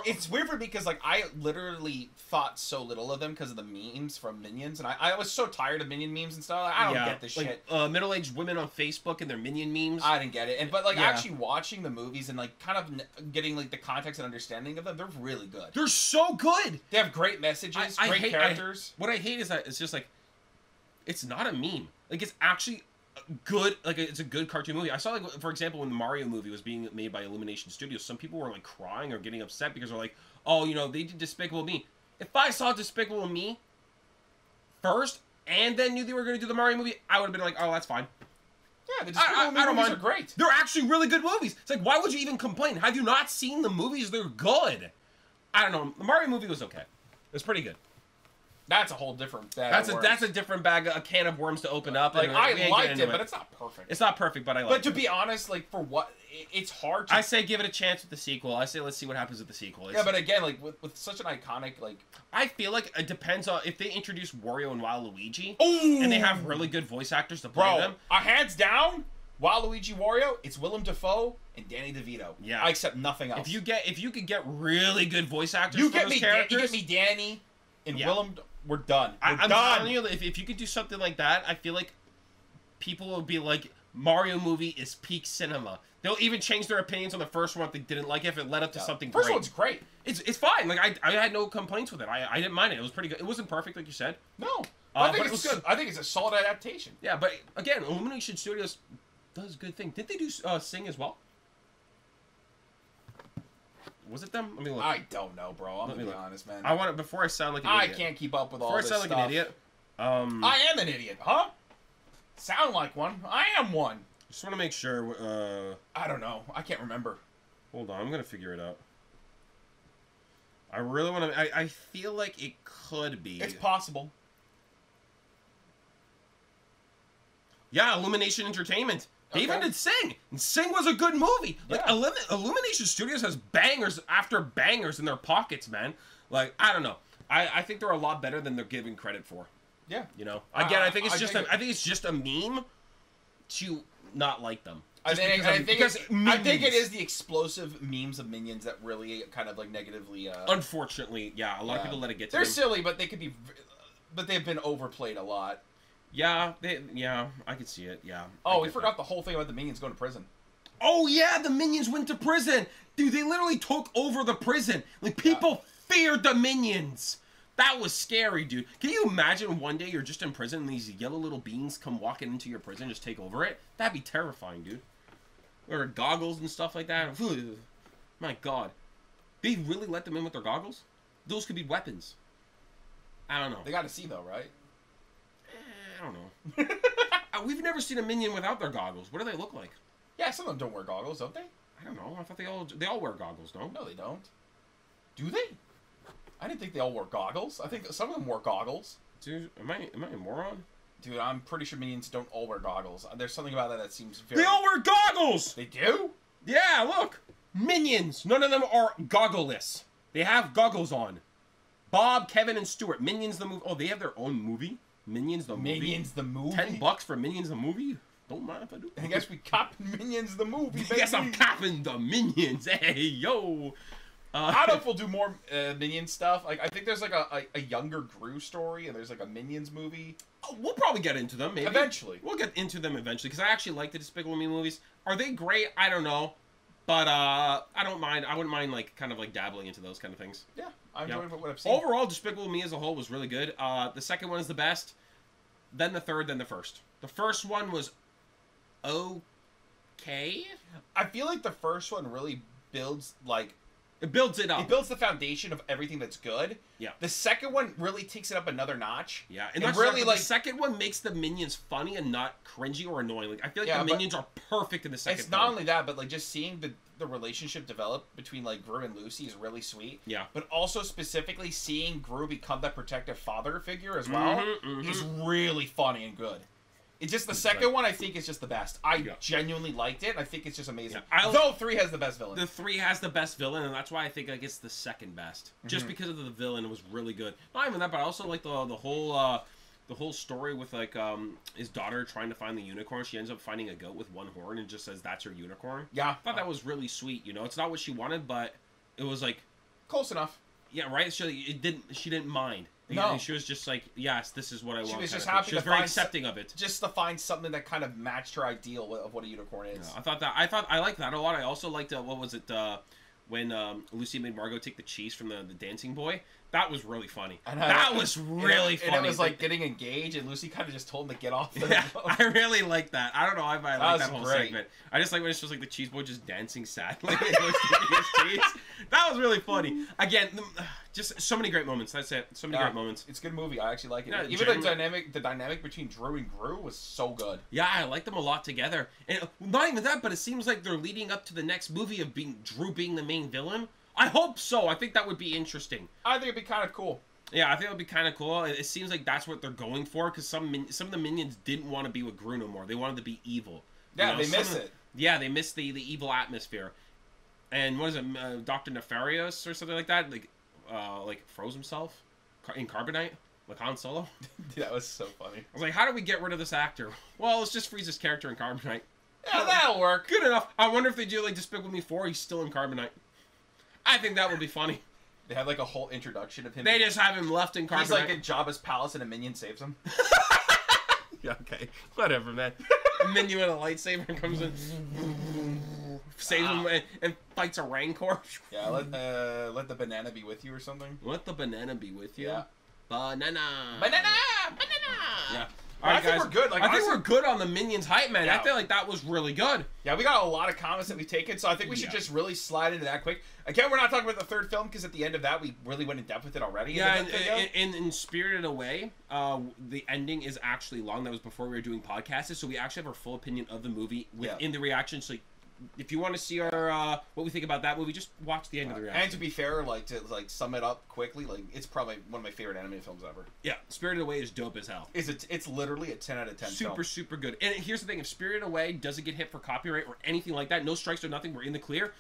It's weird for me because like I literally thought so little of them because of the memes from Minions, and I was so tired of Minion memes and stuff. Like, I don't get this shit. Middle-aged women on Facebook and their Minion memes. I didn't get it, but actually watching the movies and like kind of getting like the context and understanding of them, they're really good. They're so good. They have great messages, great characters. What I hate is that it's just like it's not a meme. Like it's actually good, like it's a good cartoon movie. I saw, like, for example, when the Mario movie was being made by Illumination Studios, some people were like crying or getting upset because they're like, oh, you know, they did Despicable Me. If I saw Despicable Me first and then knew they were going to do the Mario movie, I would have been like, oh, that's fine. Yeah, the Despicable Me movies are great. They're actually really good movies. It's like, why would you even complain? Have you not seen the movies? They're good. I don't know. The Mario movie was okay. It was pretty good. That's a whole different bag. That's a different bag, a can of worms to open up. Like I liked it, but it's not perfect. It's not perfect, but I liked it. But to be honest, like for what, it's hard. I say give it a chance with the sequel. I say let's see what happens with the sequel. Yeah, but again, like with such an iconic, like I feel like it depends on if they introduce Wario and Waluigi. Ooh. And they have really good voice actors to play them. Hands down, Waluigi Wario, it's Willem Dafoe and Danny DeVito. Yeah, I accept nothing else. If you could get really good voice actors, you get me Danny and Willem. We're done. I'm done. Telling you, if you could do something like that, I feel like people will be like, Mario movie is peak cinema. They'll even change their opinions on the first one if they didn't like it, if it led up to something great. First one's great. It's fine. Like I had no complaints with it. I didn't mind it. It was pretty good. It wasn't perfect, like you said. No. I think it's good. I think it's a solid adaptation. Yeah, but again, Illumination Studios does good thing. Did they do Sing as well? Was it them? Let me look. I don't know, bro. I'm gonna be honest, man. I want to, before I sound like an idiot. I can't keep up with all this stuff. Before I sound like an idiot, I am an idiot, huh? Sound like one. I am one. Just want to make sure. I don't know. I can't remember. Hold on, I'm gonna figure it out. I really want to. I feel like it could be. It's possible. Yeah, Illumination Entertainment. They even did Sing. And Sing was a good movie. Like, Yeah. Illumination Studios has bangers after bangers in their pockets, man. Like, I don't know. I think they're a lot better than they're given credit for. Yeah. You know? Again, I think it's just I think it's just a meme to not like them. I think it is the explosive memes of Minions that really kind of like negatively. Unfortunately, yeah, a lot of people let it get to them. They're silly, but they could be, but they've been overplayed a lot. Yeah, I could see it. Yeah. Oh, we forgot the whole thing about the Minions going to prison. Oh yeah, the Minions went to prison, dude. They literally took over the prison. Like people feared the Minions. That was scary, dude. Can you imagine one day you're just in prison and these yellow little beings come walking into your prison and just take over it? That'd be terrifying, dude. Or goggles and stuff like that. My God. They really let them in with their goggles? Those could be weapons. I don't know. They got to see, though, right? I don't know. We've never seen a Minion without their goggles. What do they look like? Yeah, some of them don't wear goggles, don't they? I don't know. I thought they all wear goggles, no? No, they don't. Do they? I didn't think they all wore goggles. I think some of them wore goggles. Dude, am I a moron? Dude, I'm pretty sure Minions don't all wear goggles. There's something about that seems very... They all wear goggles! They do? Yeah, look! Minions! None of them are goggleless. They have goggles on. Bob, Kevin, and Stuart. Minions the movie. Oh, they have their own movie? Minions the movie? Minions the movie? $10 for Minions the movie? Don't mind if I do. I guess we copped Minions the movie, baby. I guess I'm copping the Minions. Hey, yo! I don't know if we'll do more Minion stuff. Like, I think there's like a younger Gru story, and there's like a Minions movie. Oh, we'll probably get into them, maybe. Eventually. We'll get into them eventually, because I actually like the Despicable Me movies. Are they great? I don't know. But I don't mind. I wouldn't mind, like, kind of like dabbling into those kind of things. Yeah, I enjoyed what I've seen. Overall, Despicable Me as a whole was really good. The second one is the best. Then the third, then the first. The first one was okay. I feel like the first one really builds, like... It builds it up. It builds the foundation of everything that's good. Yeah. The second one really takes it up another notch. Yeah. And really, like... the second one makes the Minions funny and not cringy or annoying. Like, I feel like the Minions are perfect in the second It's not only that, but, like, just seeing the relationship develop between, like, Gru and Lucy is really sweet. Yeah. But also, specifically, seeing Gru become that protective father figure as well is really funny and good. It's just the second one, I think, is just the best. I genuinely liked it. I think it's just amazing. Yeah. Though 3 has the best villain. The 3 has the best villain, and that's why I think, like, it's the second best. Just because of the villain, it was really good. Not even that, but I also like the whole story with, like, his daughter trying to find the unicorn. She ends up finding a goat with one horn and just says, "That's her unicorn." Yeah. I thought that was really sweet, you know? It's not what she wanted, but it was, like... Close enough. Yeah, right? She didn't mind. No. She was just like, yes, this is what I want. She was just happy. happy. She was very accepting of it. Just to find something that kind of matched her ideal of what a unicorn is. Yeah, I liked that a lot. I also liked what was it when Lucy made Margot take the cheese from the dancing boy. That was really funny. That was really funny. And it was like getting engaged, and Lucy kind of just told him to get off. I really liked that. I don't know if I like that whole segment. I just like when it's just like the cheese boy just dancing sadly. That was really funny. Again, just so many great moments. That's it. So many great moments. It's a good movie. I actually like it. Yeah, even the dynamic between Drew and Gru was so good. Yeah, I like them a lot together. And not even that, but it seems like they're leading up to the next movie of Drew being the main villain. I hope so. I think that would be interesting. I think it'd be kind of cool. Yeah, I think it would be kind of cool. It seems like that's what they're going for, because some of the Minions didn't want to be with Gru no more. They wanted to be evil. Yeah, they miss it. Yeah, they miss the evil atmosphere. And what is it, Dr. Nefarious or something like that? Like froze himself in carbonite, like Han Solo. Dude, that was so funny. I was like, how do we get rid of this actor? Well, let's just freeze his character in carbonite. Yeah, that'll work. Good enough. I wonder if they do like Despicable Me 4. He's still in carbonite. I think that would be funny. They have like a whole introduction of him. They just have him left in carbonite. He's like in Jabba's palace and a minion saves him. Yeah, okay. Whatever, man. A minion with a lightsaber comes in, saves him, and fights a rancor. Yeah, let the banana be with you or something. Let the banana be with you. Yeah. Banana. Banana. Yeah. All right, I think guys. we're good. Like, I think honestly, we're good on the Minions hype, man. Yeah. I feel like that was really good. Yeah, we got a lot of comments that we've taken, so I think we should just really slide into that quick. Again, we're not talking about the third film because at the end of that, we really went in depth with it already. Yeah, in Spirited Away, the ending is actually long. That was before we were doing podcasts, so we actually have our full opinion of the movie within the reaction. So if you want to see our what we think about that movie, just watch the end of the reaction. And to be fair, like to sum it up quickly, like it's probably one of my favorite anime films ever. Yeah, Spirited Away is dope as hell. It's literally a 10 out of 10 film. Super good. And here's the thing, if Spirited Away doesn't get hit for copyright or anything like that, no strikes or nothing, we're in the clear.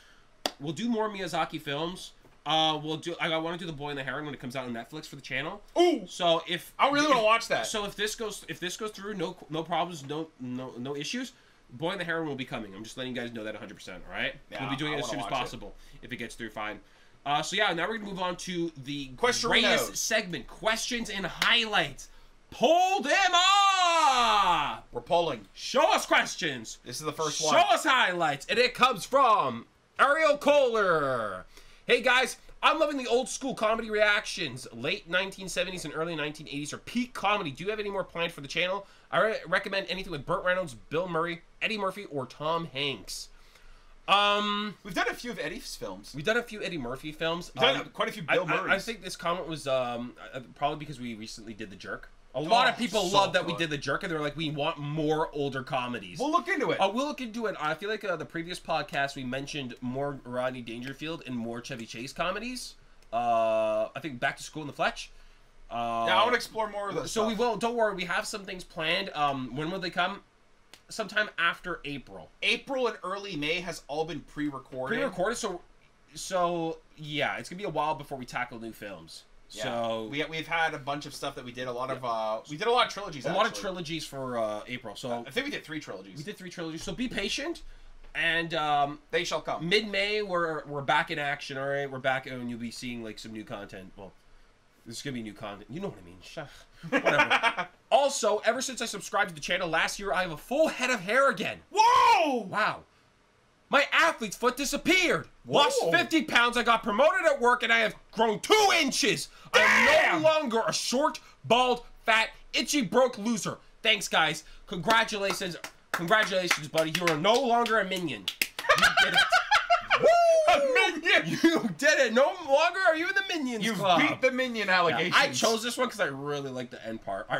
We'll do more Miyazaki films. I want to do The Boy and the Heron when it comes out on Netflix for the channel. Ooh! So if I really want to watch that. So if this goes through, no problems, no issues. Boy and the Heron will be coming. I'm just letting you guys know that 100%. All right? Yeah, we'll be doing it as soon as possible. If it gets through, fine. So yeah, now we're gonna move on to the greatest segment: questions and highlights. Pull them up. We're polling. Show us questions. This is the first one. Show us highlights, and it comes from Ariel Kohler. Hey guys, I'm loving the old school comedy reactions. Late 1970s and early 1980s are peak comedy. Do you have any more planned for the channel? I recommend anything with Burt Reynolds, Bill Murray, Eddie Murphy, or Tom Hanks. We've done a few of Eddie's films. We've done a few Eddie Murphy films. We've done quite a few Bill Murray's. I think this comment was probably because we recently did The Jerk. A lot of people love that we did The Jerk, and they're like, we want more older comedies. We'll look into it. We'll look into it. I feel like the previous podcast, we mentioned more Rodney Dangerfield and more Chevy Chase comedies. I think Back to School in the Fletch. Yeah, I want to explore more of those. So we will. Don't worry. We have some things planned. When will they come? Sometime after April. April and early May has all been pre-recorded. So yeah, it's gonna be a while before we tackle new films. Yeah. So we've had a bunch of stuff that we did. A lot of we did a lot of trilogies. A lot of trilogies for April. So I think we did 3 trilogies. We did 3 trilogies. So be patient, and they shall come. Mid-May, we're back in action. All right, we're back, and you'll be seeing like some new content. Well, this is gonna be new content. You know what I mean? Whatever. Also, ever since I subscribed to the channel last year, I have a full head of hair again. Whoa! Wow. My athlete's foot disappeared. Whoa. Lost 50 pounds. I got promoted at work, and I have grown 2 inches. Damn! I'm no longer a short, bald, fat, itchy, broke loser. Thanks, guys. Congratulations. Congratulations, buddy. You are no longer a minion. You did it. Woo! A minion! You did it. No longer are you in the Minions Club. You beat the minion allegations. Yeah, I chose this one because I really like the end part. I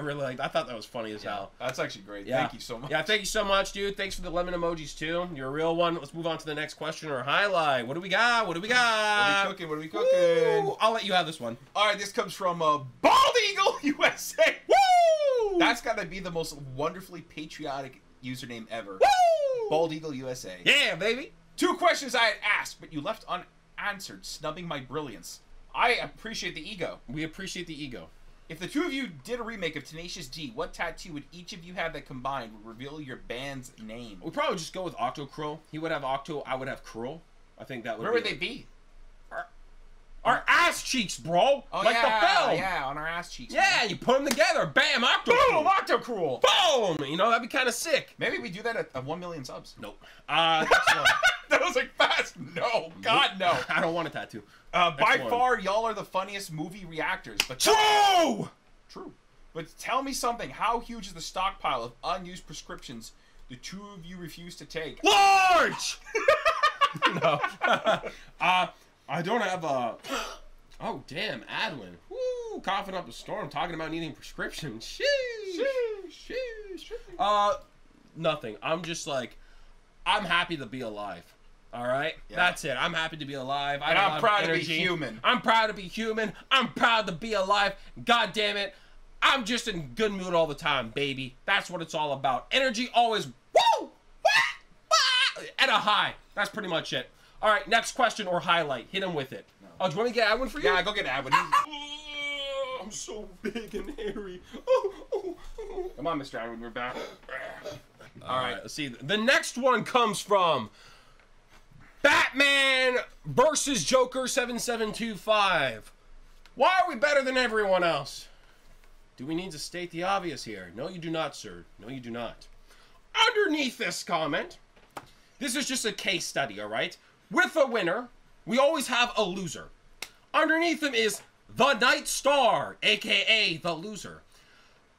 thought that was funny as hell. That's actually great. Yeah. Thank you so much. Yeah, thank you so much, dude. Thanks for the lemon emojis, too. You're a real one. Let's move on to the next question or highlight. What do we got? What do we got? What are we cooking? Woo! I'll let you have this one. All right, this comes from Bald Eagle USA. Woo! That's got to be the most wonderfully patriotic username ever. Woo! Bald Eagle USA. Yeah, baby. 2 questions I had asked, but you left unanswered, snubbing my brilliance. I appreciate the ego. We appreciate the ego. If the 2 of you did a remake of Tenacious D, what tattoo would each of you have that combined would reveal your band's name? We'd probably just go with Octokrool. He would have Octo, I would have Krool. I think that would Where would they be? Our ass cheeks, bro. Oh, like yeah, the film. Yeah, on our ass cheeks. Yeah, man. you put them together. Bam, Octokrool. Boom, Octokrool. Boom. You know, that'd be kind of sick. Maybe we do that at 1 million subs. Nope. That was like fast. No. God, no. I don't want a tattoo. By far, y'all are the funniest movie reactors. But True! True. But tell me something. How huge is the stockpile of unused prescriptions the 2 of you refuse to take? Large! No. I don't have a... Oh, damn, Adwin. Woo, coughing up a storm, talking about needing prescription. Sheesh. Nothing. I'm just like, I'm happy to be alive. All right? Yeah. That's it. I'm happy to be alive. And I'm proud to be human. I'm proud to be human. I'm proud to be alive. God damn it. I'm just in good mood all the time, baby. That's what it's all about. Energy always, woo, at a high. That's pretty much it. All right, next question or highlight. Hit him with it. No. Oh, do you want me to get Adwin for you? Yeah, go get Adwin. I'm so big and hairy. Come on, Mr. Adwin, we're back. All right, let's see. The next one comes from Batman versus Joker 7725. Why are we better than everyone else? Do we need to state the obvious here? No, you do not, sir. No, you do not. Underneath this comment, this is just a case study, all right? With a winner, we always have a loser. Underneath him is the Night Star, a.k.a. the loser.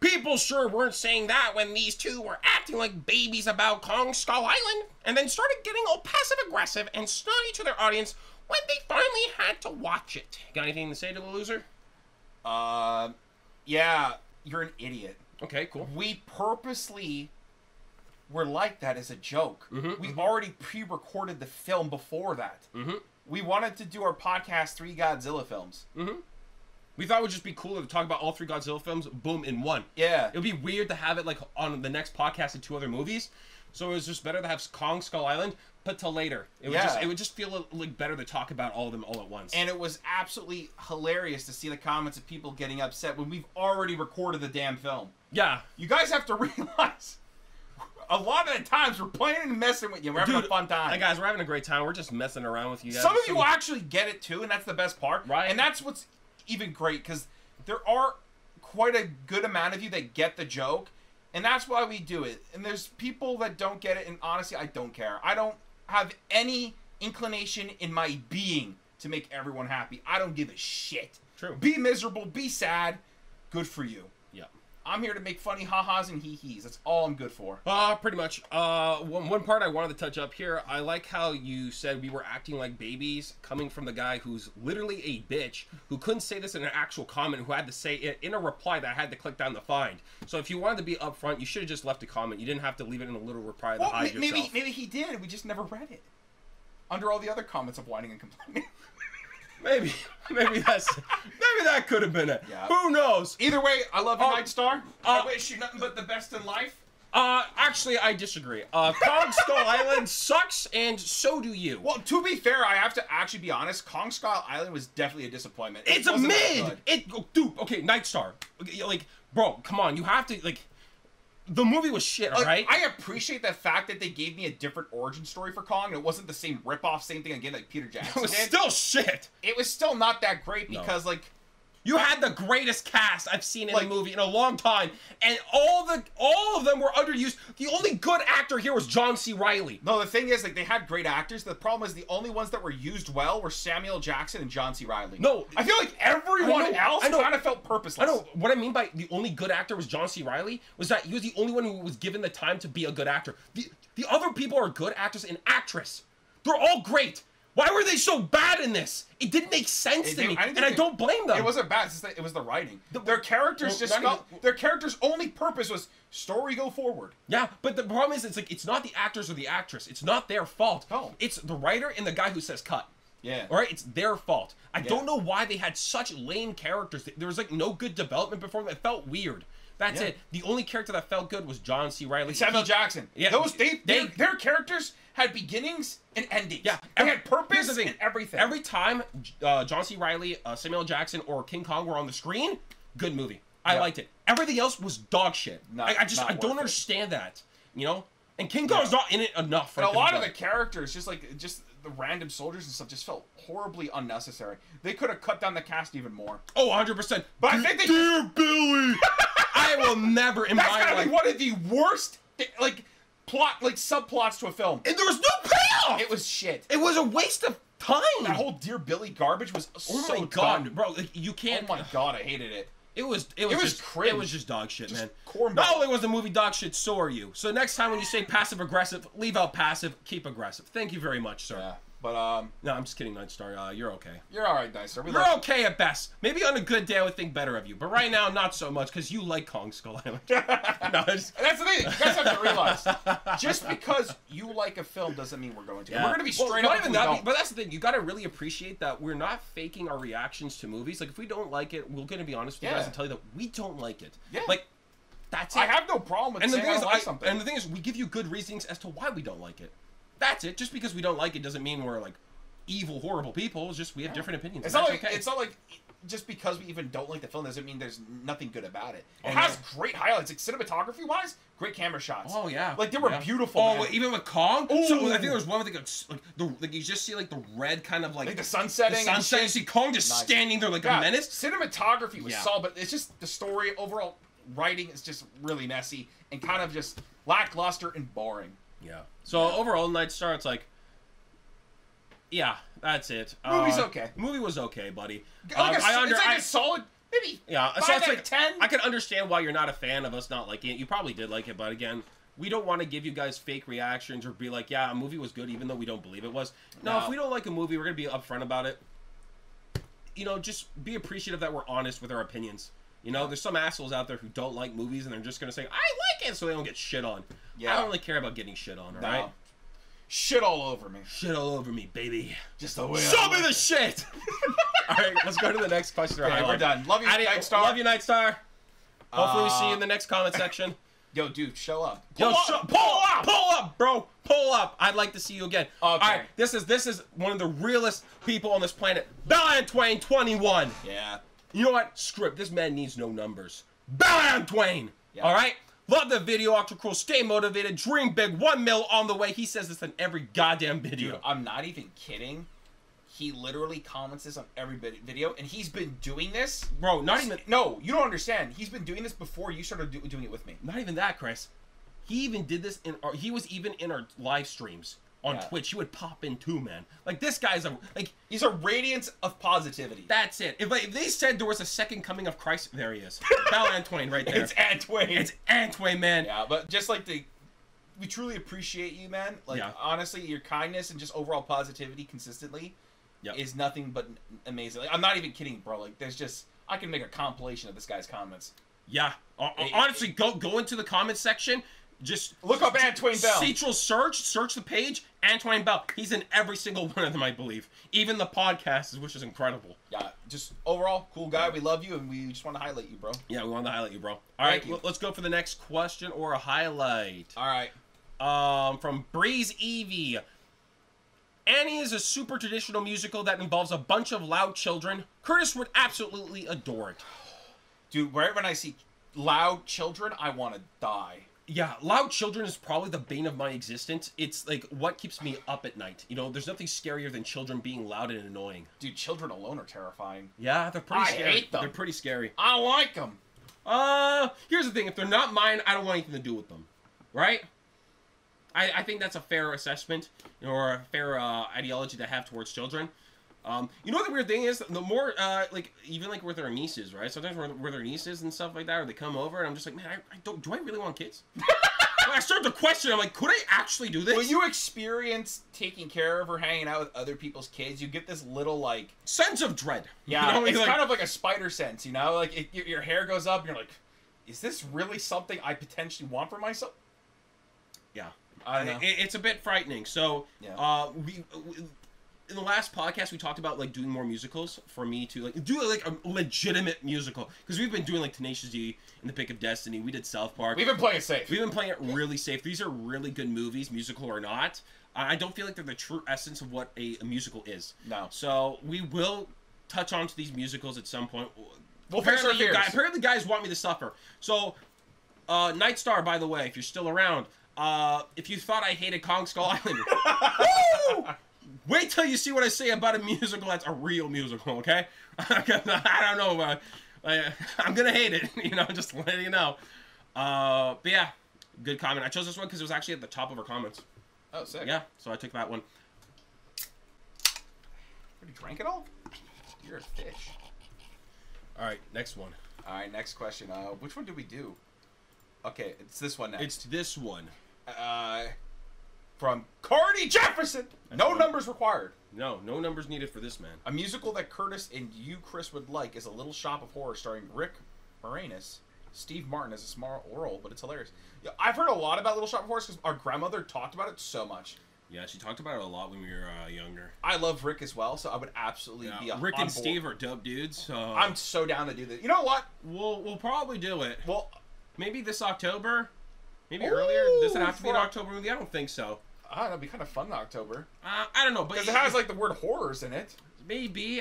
People sure weren't saying that when these two were acting like babies about Kong Skull Island, and then started getting all passive-aggressive and snotty to their audience when they finally had to watch it. Got anything to say to the loser? Yeah, you're an idiot. Okay, cool. We purposely were like that as a joke. We already pre-recorded the film before that. We wanted to do our podcast 3 Godzilla films. We thought it would just be cooler to talk about all 3 Godzilla films, boom, in one. Yeah. It would be weird to have it like on the next podcast in 2 other movies. So it was just better to have Kong Skull Island put till later. It would just feel like better to talk about all of them all at once. And it was absolutely hilarious to see the comments of people getting upset when we've already recorded the damn film. Yeah. You guys have to realize a lot of the times we're playing and messing with you. We're having a fun time. Hey guys, we're having a great time. We're just messing around with you guys. Some of you actually get it too, and that's the best part. Right. And that's what's even great, because there are quite a good amount of you that get the joke, and that's why we do it. And there's people that don't get it, and honestly, I don't care. I don't have any inclination in my being to make everyone happy. I don't give a shit. True. Be miserable, be sad. Good for you. Yeah. I'm here to make funny ha-has and hee-hees. That's all I'm good for. Pretty much. One part I wanted to touch up here. I like how you said we were acting like babies, coming from the guy who's literally a bitch, who couldn't say this in an actual comment, who had to say it in a reply that I had to click down to find. So if you wanted to be upfront, you should have just left a comment. You didn't have to leave it in a little reply to hide yourself. Maybe he did. We just never read it. Under all the other comments of whining and complaining. Maybe that could have been it. Yeah. Who knows? Either way, I love you, Nightstar. I wish you nothing but the best in life. Actually, I disagree. Kong Skull Island sucks, and so do you. Well, to be fair, I have to actually be honest. Kong Skull Island was definitely a disappointment. It's a mid. Dude. Okay, Nightstar. Like, bro, come on. You have to like. The movie was shit, alright? I appreciate the fact that they gave me a different origin story for Kong, and it wasn't the same ripoff, same thing again like Peter Jackson It was did. still shit. It was still not that great because, like... You had the greatest cast I've seen in a movie in a long time, and all of them were underused. The only good actor here was John C. Reilly. No, the thing is, like, they had great actors. The problem is the only ones that were used well were Samuel Jackson and John C. Reilly. No. I feel like everyone else kind of felt purposeless. I know. What I mean by the only good actor was John C. Reilly was that he was the only one who was given the time to be a good actor. The other people are good actors and actress. They're all great. Why were they so bad in this? It didn't make sense to me, and I don't blame them. It wasn't bad. It's just it was the writing. Their characters their characters' only purpose was story go forward. Yeah, but the problem is, it's not the actors or the actress. It's not their fault. No. It's the writer and the guy who says cut. Yeah. All right, it's their fault. I don't know why they had such lame characters. There was like no good development before them. It felt weird. That's it. The only character that felt good was John C. Reilly. Samuel Jackson. Yeah. Their characters had beginnings and endings. Yeah. They had purpose and everything. Every time John C. Reilly, Samuel Jackson, or King Kong were on the screen, good movie. I liked it. Everything else was dog shit. I don't understand that. You know? And King Kong's not in it enough. And a lot of the characters, just the random soldiers and stuff, just felt horribly unnecessary. They could have cut down the cast even more. Oh, 100%. But I think they... Dear Billy! I will never in my life... That's gotta be one of the worst, subplots to a film. And there was no payoff! It was shit. It was a waste of time! That whole Dear Billy garbage was so my god, bro, like, you can't... Oh my god, I hated it. It was cringe. It was just dog shit, man. Cornball. Not only was the movie dog shit, so are you. So next time when you say passive aggressive, leave out passive, keep aggressive. Thank you very much, sir. Yeah, but no, I'm just kidding, Nightstar. You're okay. You're all right, Nightstar. You're okay at best. Maybe on a good day I would think better of you, but right now not so much because you like Kong Skull Island. No, that's the thing. You guys have to realize, just because you like a film doesn't mean we're going to. Yeah. We're going to be straight up. Even that, but that's the thing. You got to really appreciate that we're not faking our reactions to movies. Like if we don't like it, we're going to be honest with you guys and tell you that we don't like it. Yeah. Like that's it. I have no problem with saying I don't like something. And the thing is, we give you good reasonings as to why we don't like it. That's it. Just because we don't like it doesn't mean we're like evil, horrible people. It's just we have different opinions. It's not like just because we even don't like the film doesn't mean there's nothing good about it. It has great highlights, like cinematography wise, great camera shots. Oh yeah, like they were beautiful. Oh, even with Kong. Ooh. So I think there was one with like you just see like the red kind of like the sun setting. The sunset. You see Kong just standing there like a menace. Cinematography was solid, but it's just the story overall. Writing is just really messy and kind of just lackluster and boring. Yeah. So overall, Nightstar, it's like, yeah, that's it. Movie's okay. Movie was okay, buddy. It's like a solid, maybe Yeah, 5 so it's out like of 10. I can understand why you're not a fan of us not liking it. You probably did like it, but again, we don't want to give you guys fake reactions or be like, yeah, a movie was good, even though we don't believe it was. No, if we don't like a movie, we're gonna be upfront about it. You know, just be appreciative that we're honest with our opinions. You know, there's some assholes out there who don't like movies and they're just gonna say, I like it, so they don't get shit on. Yeah. I don't really care about getting shit on, alright? Shit all over me. Shit all over me, baby. Just the way Show me the shit! Alright, let's go to the next question. Okay, we're done. Love you, Night Star. Love you, Night Star. Hopefully we see you in the next comment section. Yo, dude, show up. Pull up, bro. Pull up. I'd like to see you again. Okay. All right, this is one of the realest people on this planet. Bella Twain 21. Yeah. You know what? Script. This man needs no numbers. Bella Twain. Yeah. All right. Love the video, Octokrool. Stay motivated. Dream big. 1 mil on the way. He says this in every goddamn video. Dude, I'm not even kidding. He literally comments this on every video, and he's been doing this. Bro, not even... No, you don't understand. He's been doing this before you started doing it with me. Not even that, Chris. He even did this in our... He was even in our live streams on Twitch. He would pop in too, man. Like, this guy's a... Like, he's a radiance of positivity. That's it. If they said there was a second coming of Christ, there he is. Bell Antwain right there. It's Antwain. It's Antwain, man. Yeah, but just like the... We truly appreciate you, man. Like, honestly, your kindness and just overall positivity consistently... is nothing but amazing. Like, I'm not even kidding, bro. Like, there's just... I can make a compilation of this guy's comments. Yeah. Honestly, go into the comment section. Just... Look up Antwain Bell. Central search the page. Antwain Bell. He's in every single one of them, I believe. Even the podcast, which is incredible. Yeah. Just overall, cool guy. We love you, and we just want to highlight you, bro. Yeah, we want to highlight you, bro. All right, let's go for the next question or a highlight. All right. From Breeze Evie. Annie is a super traditional musical that involves a bunch of loud children. Curtis would absolutely adore it. Dude, right when I see loud children, I want to die. Yeah, loud children is probably the bane of my existence. It's like what keeps me up at night. You know, there's nothing scarier than children being loud and annoying. Dude, children alone are terrifying. Yeah, they're pretty scary. I hate them. They're pretty scary. I like them. Here's the thing. If they're not mine, I don't want anything to do with them. Right? I think that's a fair assessment, or a fair ideology to have towards children. You know what the weird thing is? The more, like, even like with our nieces, right? Sometimes with our nieces and stuff like that, or they come over, and I'm just like, man, do I really want kids? I start to question, I'm like, could I actually do this? When you experience taking care of her, hanging out with other people's kids, you get this little, like... sense of dread. Yeah, you know? It's kind of like a spider sense, you know? Like, your hair goes up, and you're like, is this really something I potentially want for myself? Yeah. I don't know. It's a bit frightening. So, we in the last podcast we talked about like doing more musicals for me to like do like a legitimate musical because we've been doing like Tenacious D and The Pick of Destiny. We did South Park. We've been playing it safe. We've been playing it really safe. These are really good movies, musical or not. I don't feel like they're the true essence of what a musical is. No. So we will touch on to these musicals at some point. We'll fix our fears. Apparently, guys want me to suffer. So, Night Star, by the way, if you're still around. If you thought I hated Kong Skull Island, woo! Wait till you see what I say about a musical that's a real musical, okay? I don't know, I'm gonna hate it, you know, just letting you know. But yeah, good comment. I chose this one because it was actually at the top of our comments. Oh, sick. Yeah, so I took that one. You drank it all? You're a fish. Alright, next one. Alright, next question. Which one did we do? Okay, it's this one next. It's this one. From Cardi Jefferson. No numbers required. No numbers needed for this man. A musical that Curtis and you, Chris, would like is A Little Shop of Horrors starring Rick Moranis. Steve Martin as a small role, but it's hilarious. Yeah, I've heard a lot about Little Shop of Horrors because our grandmother talked about it so much. Yeah, she talked about it a lot when we were younger. I love Rick as well, so I would absolutely be Rick and Steve are dope dudes. So I'm so down to do this. You know what? We'll probably do it. Well, maybe this October. Maybe earlier. Does it have to be an October movie? I don't think so. That'd be kind of fun in October. I don't know, but because it has like the word horrors in it. Maybe.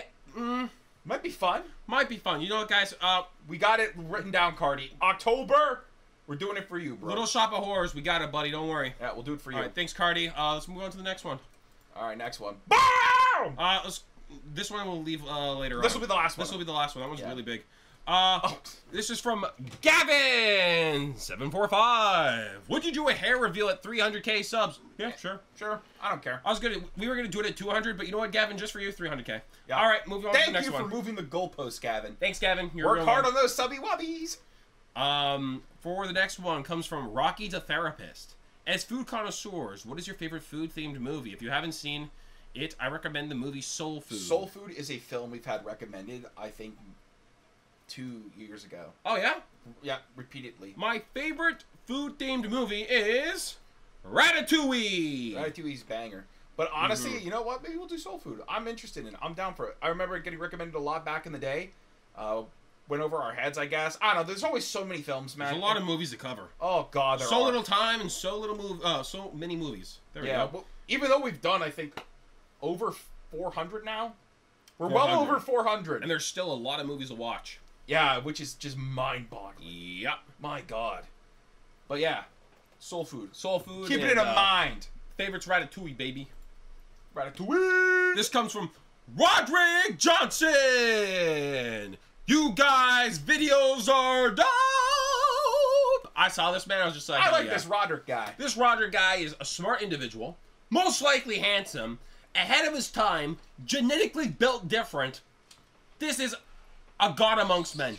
Might be fun. Might be fun. You know what, guys? We got it written down, Cardi. October. We're doing it for you, bro. Little Shop of Horrors. We got it, buddy. Don't worry. Yeah, we'll do it for you. All right, thanks, Cardi. Let's move on to the next one. All right, next one. Boom! This one we'll leave later on. This will be the last one. This will be the last one. That one's really big. This is from Gavin745. Would you do a hair reveal at 300k subs? Yeah, sure. Sure. I don't care. We were gonna do it at 200, but you know what, Gavin? Just for you, 300k. Yeah. All right, moving on to the next one. Thank you for moving the goalpost, Gavin. Thanks, Gavin. Work hard on those subby wubbies. For the next one comes from Rocky the Therapist. As food connoisseurs, what is your favorite food-themed movie? If you haven't seen it, I recommend the movie Soul Food. Soul Food is a film we've had recommended, I think, 2 years ago. Oh, yeah? Yeah, repeatedly. My favorite food-themed movie is Ratatouille. Ratatouille's banger. But honestly, you know what? Maybe we'll do Soul Food. I'm interested in it. I'm down for it. I remember it getting recommended a lot back in the day. Went over our heads, I guess. I don't know. There's always so many films, man. There's a lot of movies to cover. Oh God, there so are. little time and so many movies. There we go. Well, even though we've done, I think, over 400 now. We're well over 400, and there's still a lot of movies to watch. Yeah, which is just mind-boggling. Yep. My God. But yeah, Soul Food. Soul Food. Keep it in mind. Favorites Ratatouille, baby. Ratatouille. This comes from Roderick Johnson. You guys' videos are dope! I saw this, man. I was just like, I like this Roderick guy. This Roderick guy is a smart individual, most likely handsome, ahead of his time, genetically built different. This is a god amongst men.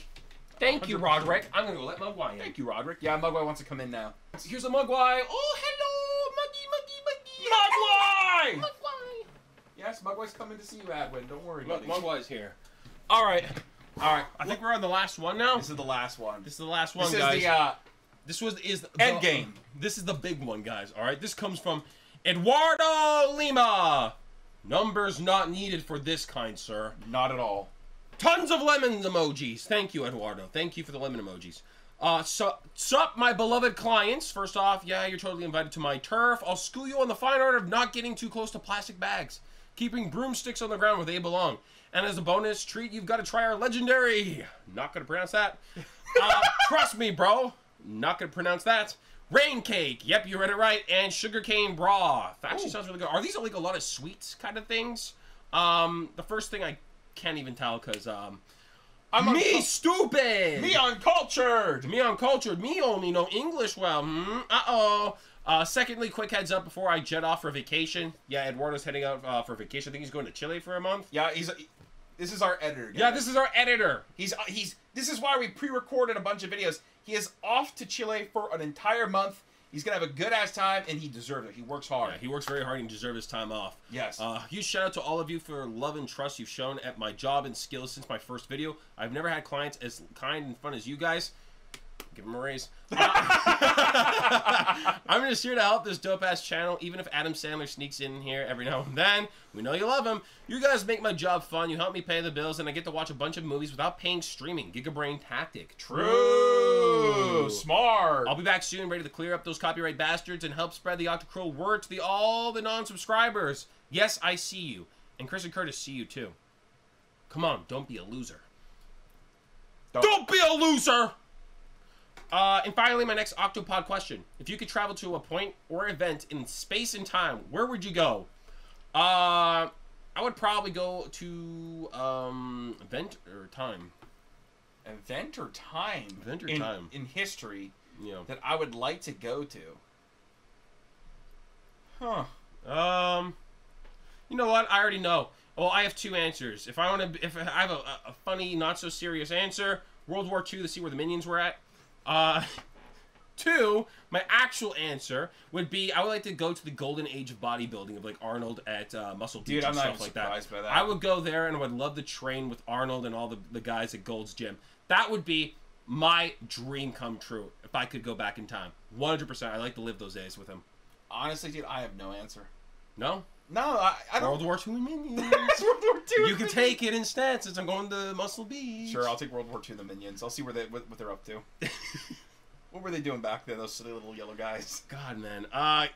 Thank you, Roderick. I'm going to go let Mugwai in. Thank you, Roderick. Yeah, Mugwai wants to come in now. Here's a Mugwai. Oh, hello, Muggy. Mugwai! Yes, Mugwai's coming to see you, Adwin. Don't worry, buddy. Mugwai's here. All right. I think we're on the last one now. This is the last one. This is the last one, this guys. This is the end game. This is the big one, guys. All right. This comes from Eduardo Lima. Numbers not needed for this kind, sir. Not at all. Tons of lemon emojis. Thank you, Eduardo. Thank you for the lemon emojis. Sup, my beloved clients. First off, yeah, you're totally invited to my turf. I'll school you on the fine art of not getting too close to plastic bags. Keeping broomsticks on the ground where they belong. And as a bonus treat, you've got to try our legendary, not going to pronounce that. Trust me, bro. Not going to pronounce that. Rain cake. Yep, you read it right. And sugarcane broth. Actually sounds really good. Are these like a lot of sweets kind of things? The first thing I can't even tell because I'm stupid. Me uncultured. Me uncultured. Me only know English well. Uh-oh. Secondly, quick heads up before I jet off for vacation. Yeah, Eduardo's heading out for vacation. I think he's going to Chile for a month. Yeah, this is our editor. Yeah, this is our editor. This is why we pre-recorded a bunch of videos. He is off to Chile for an entire month. He's gonna have a good ass time, and he deserves it. He works hard. Yeah, he works very hard and deserves his time off. Yes. Huge shout out to all of you for love and trust you've shown at my job and skills since my first video. I've never had clients as kind and fun as you guys. Give him a raise. I'm just here to help this dope-ass channel, even if Adam Sandler sneaks in here every now and then. We know you love him. You guys make my job fun. You help me pay the bills, and I get to watch a bunch of movies without paying streaming. Gigabrain tactic. True. Smart. I'll be back soon, ready to clear up those copyright bastards and help spread the Octokrool word to all the non-subscribers. Yes, I see you. And Chris and Curtis see you, too. Come on, don't be a loser. Don't be a loser! And finally, my next Octopodd question. If you could travel to a point or event in space and time, where would you go? I would probably go to event or time. Event or time? Event or time. In history, yeah, that I would like to go to. Huh. You know what? I already know. Well, I have two answers. If I have a funny, not so serious answer, World War II to see where the minions were at. Two, my actual answer would be I would like to go to the golden age of bodybuilding of like Arnold at Muscle Beach and stuff like that. By that. I would go there and I would love to train with Arnold and all the guys at Gold's Gym. That would be my dream come true if I could go back in time. 100%. I'd like to live those days with him. Honestly, dude, I have no answer. No? No, I don't. World War II and minions. World War II. You can take it instead since I'm going to Muscle Beach. Sure, I'll take World War II and the minions. I'll see what they're up to. What were they doing back then, those silly little yellow guys? God, man.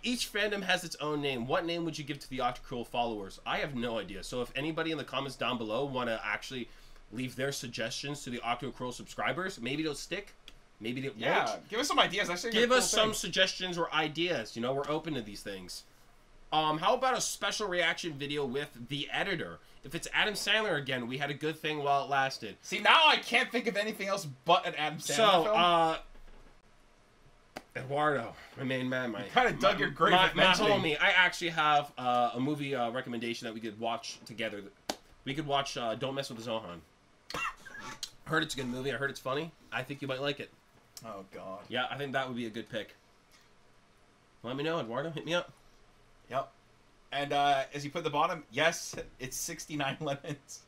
Each fandom has its own name. What name would you give to the Octokrool followers? I have no idea. So if anybody in the comments down below want to actually leave their suggestions to the Octokrool subscribers, maybe they'll stick. Maybe they won't. Yeah, give us some ideas. Give us some suggestions or ideas. You know, we're open to these things. How about a special reaction video with the editor? If it's Adam Sandler again, we had a good thing while it lasted. See, now I can't think of anything else but an Adam Sandler film. Eduardo, my main man, kind of dug your grave. My homie. I actually have a movie recommendation that we could watch together. We could watch Don't Mess with the Zohan. Heard it's a good movie. I heard it's funny. I think you might like it. Oh, God. Yeah, I think that would be a good pick. Let me know, Eduardo. Hit me up. Yep. And as you put at the bottom, yes, it's 69 lemons.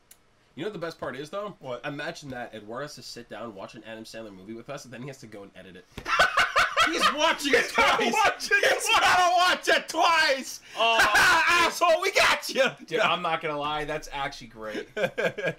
You know what the best part is, though? What? Imagine that Eduardo has to sit down, watch an Adam Sandler movie with us, and then he has to go and edit it. He's watching it twice. He's gotta watch it twice. Oh, asshole, we got you. Dude, I'm not gonna lie, that's actually great. That's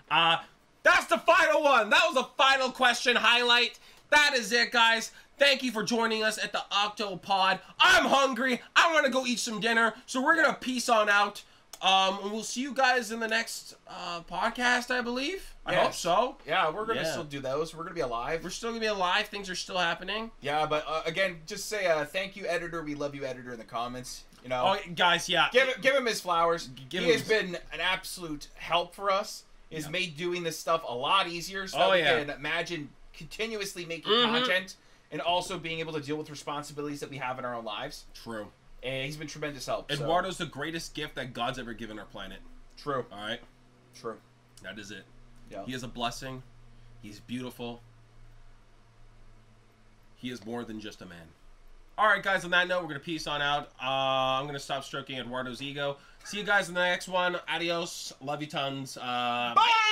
the final one. That was the final question highlight. That is it, guys. Thank you for joining us at the Octopodd. I'm hungry. I want to go eat some dinner, so we're gonna peace on out. And we'll see you guys in the next podcast, I believe. I hope so. Yeah, we're going to still do those. We're going to be alive. We're still going to be alive. Things are still happening. Yeah, but again, just say thank you, editor. We love you, editor, in the comments. You know. Oh, guys, yeah. Give him his flowers. He has been an absolute help for us. He's made doing this stuff a lot easier so that we can imagine continuously making content and also being able to deal with responsibilities that we have in our own lives. True. And he's been tremendous help. Eduardo's the greatest gift that God's ever given our planet. True. All right? True. That is it. Yeah. He is a blessing. He's beautiful. He is more than just a man. All right, guys, on that note, we're going to peace on out. I'm going to stop stroking Eduardo's ego. See you guys in the next one. Adios. Love you tons. Bye!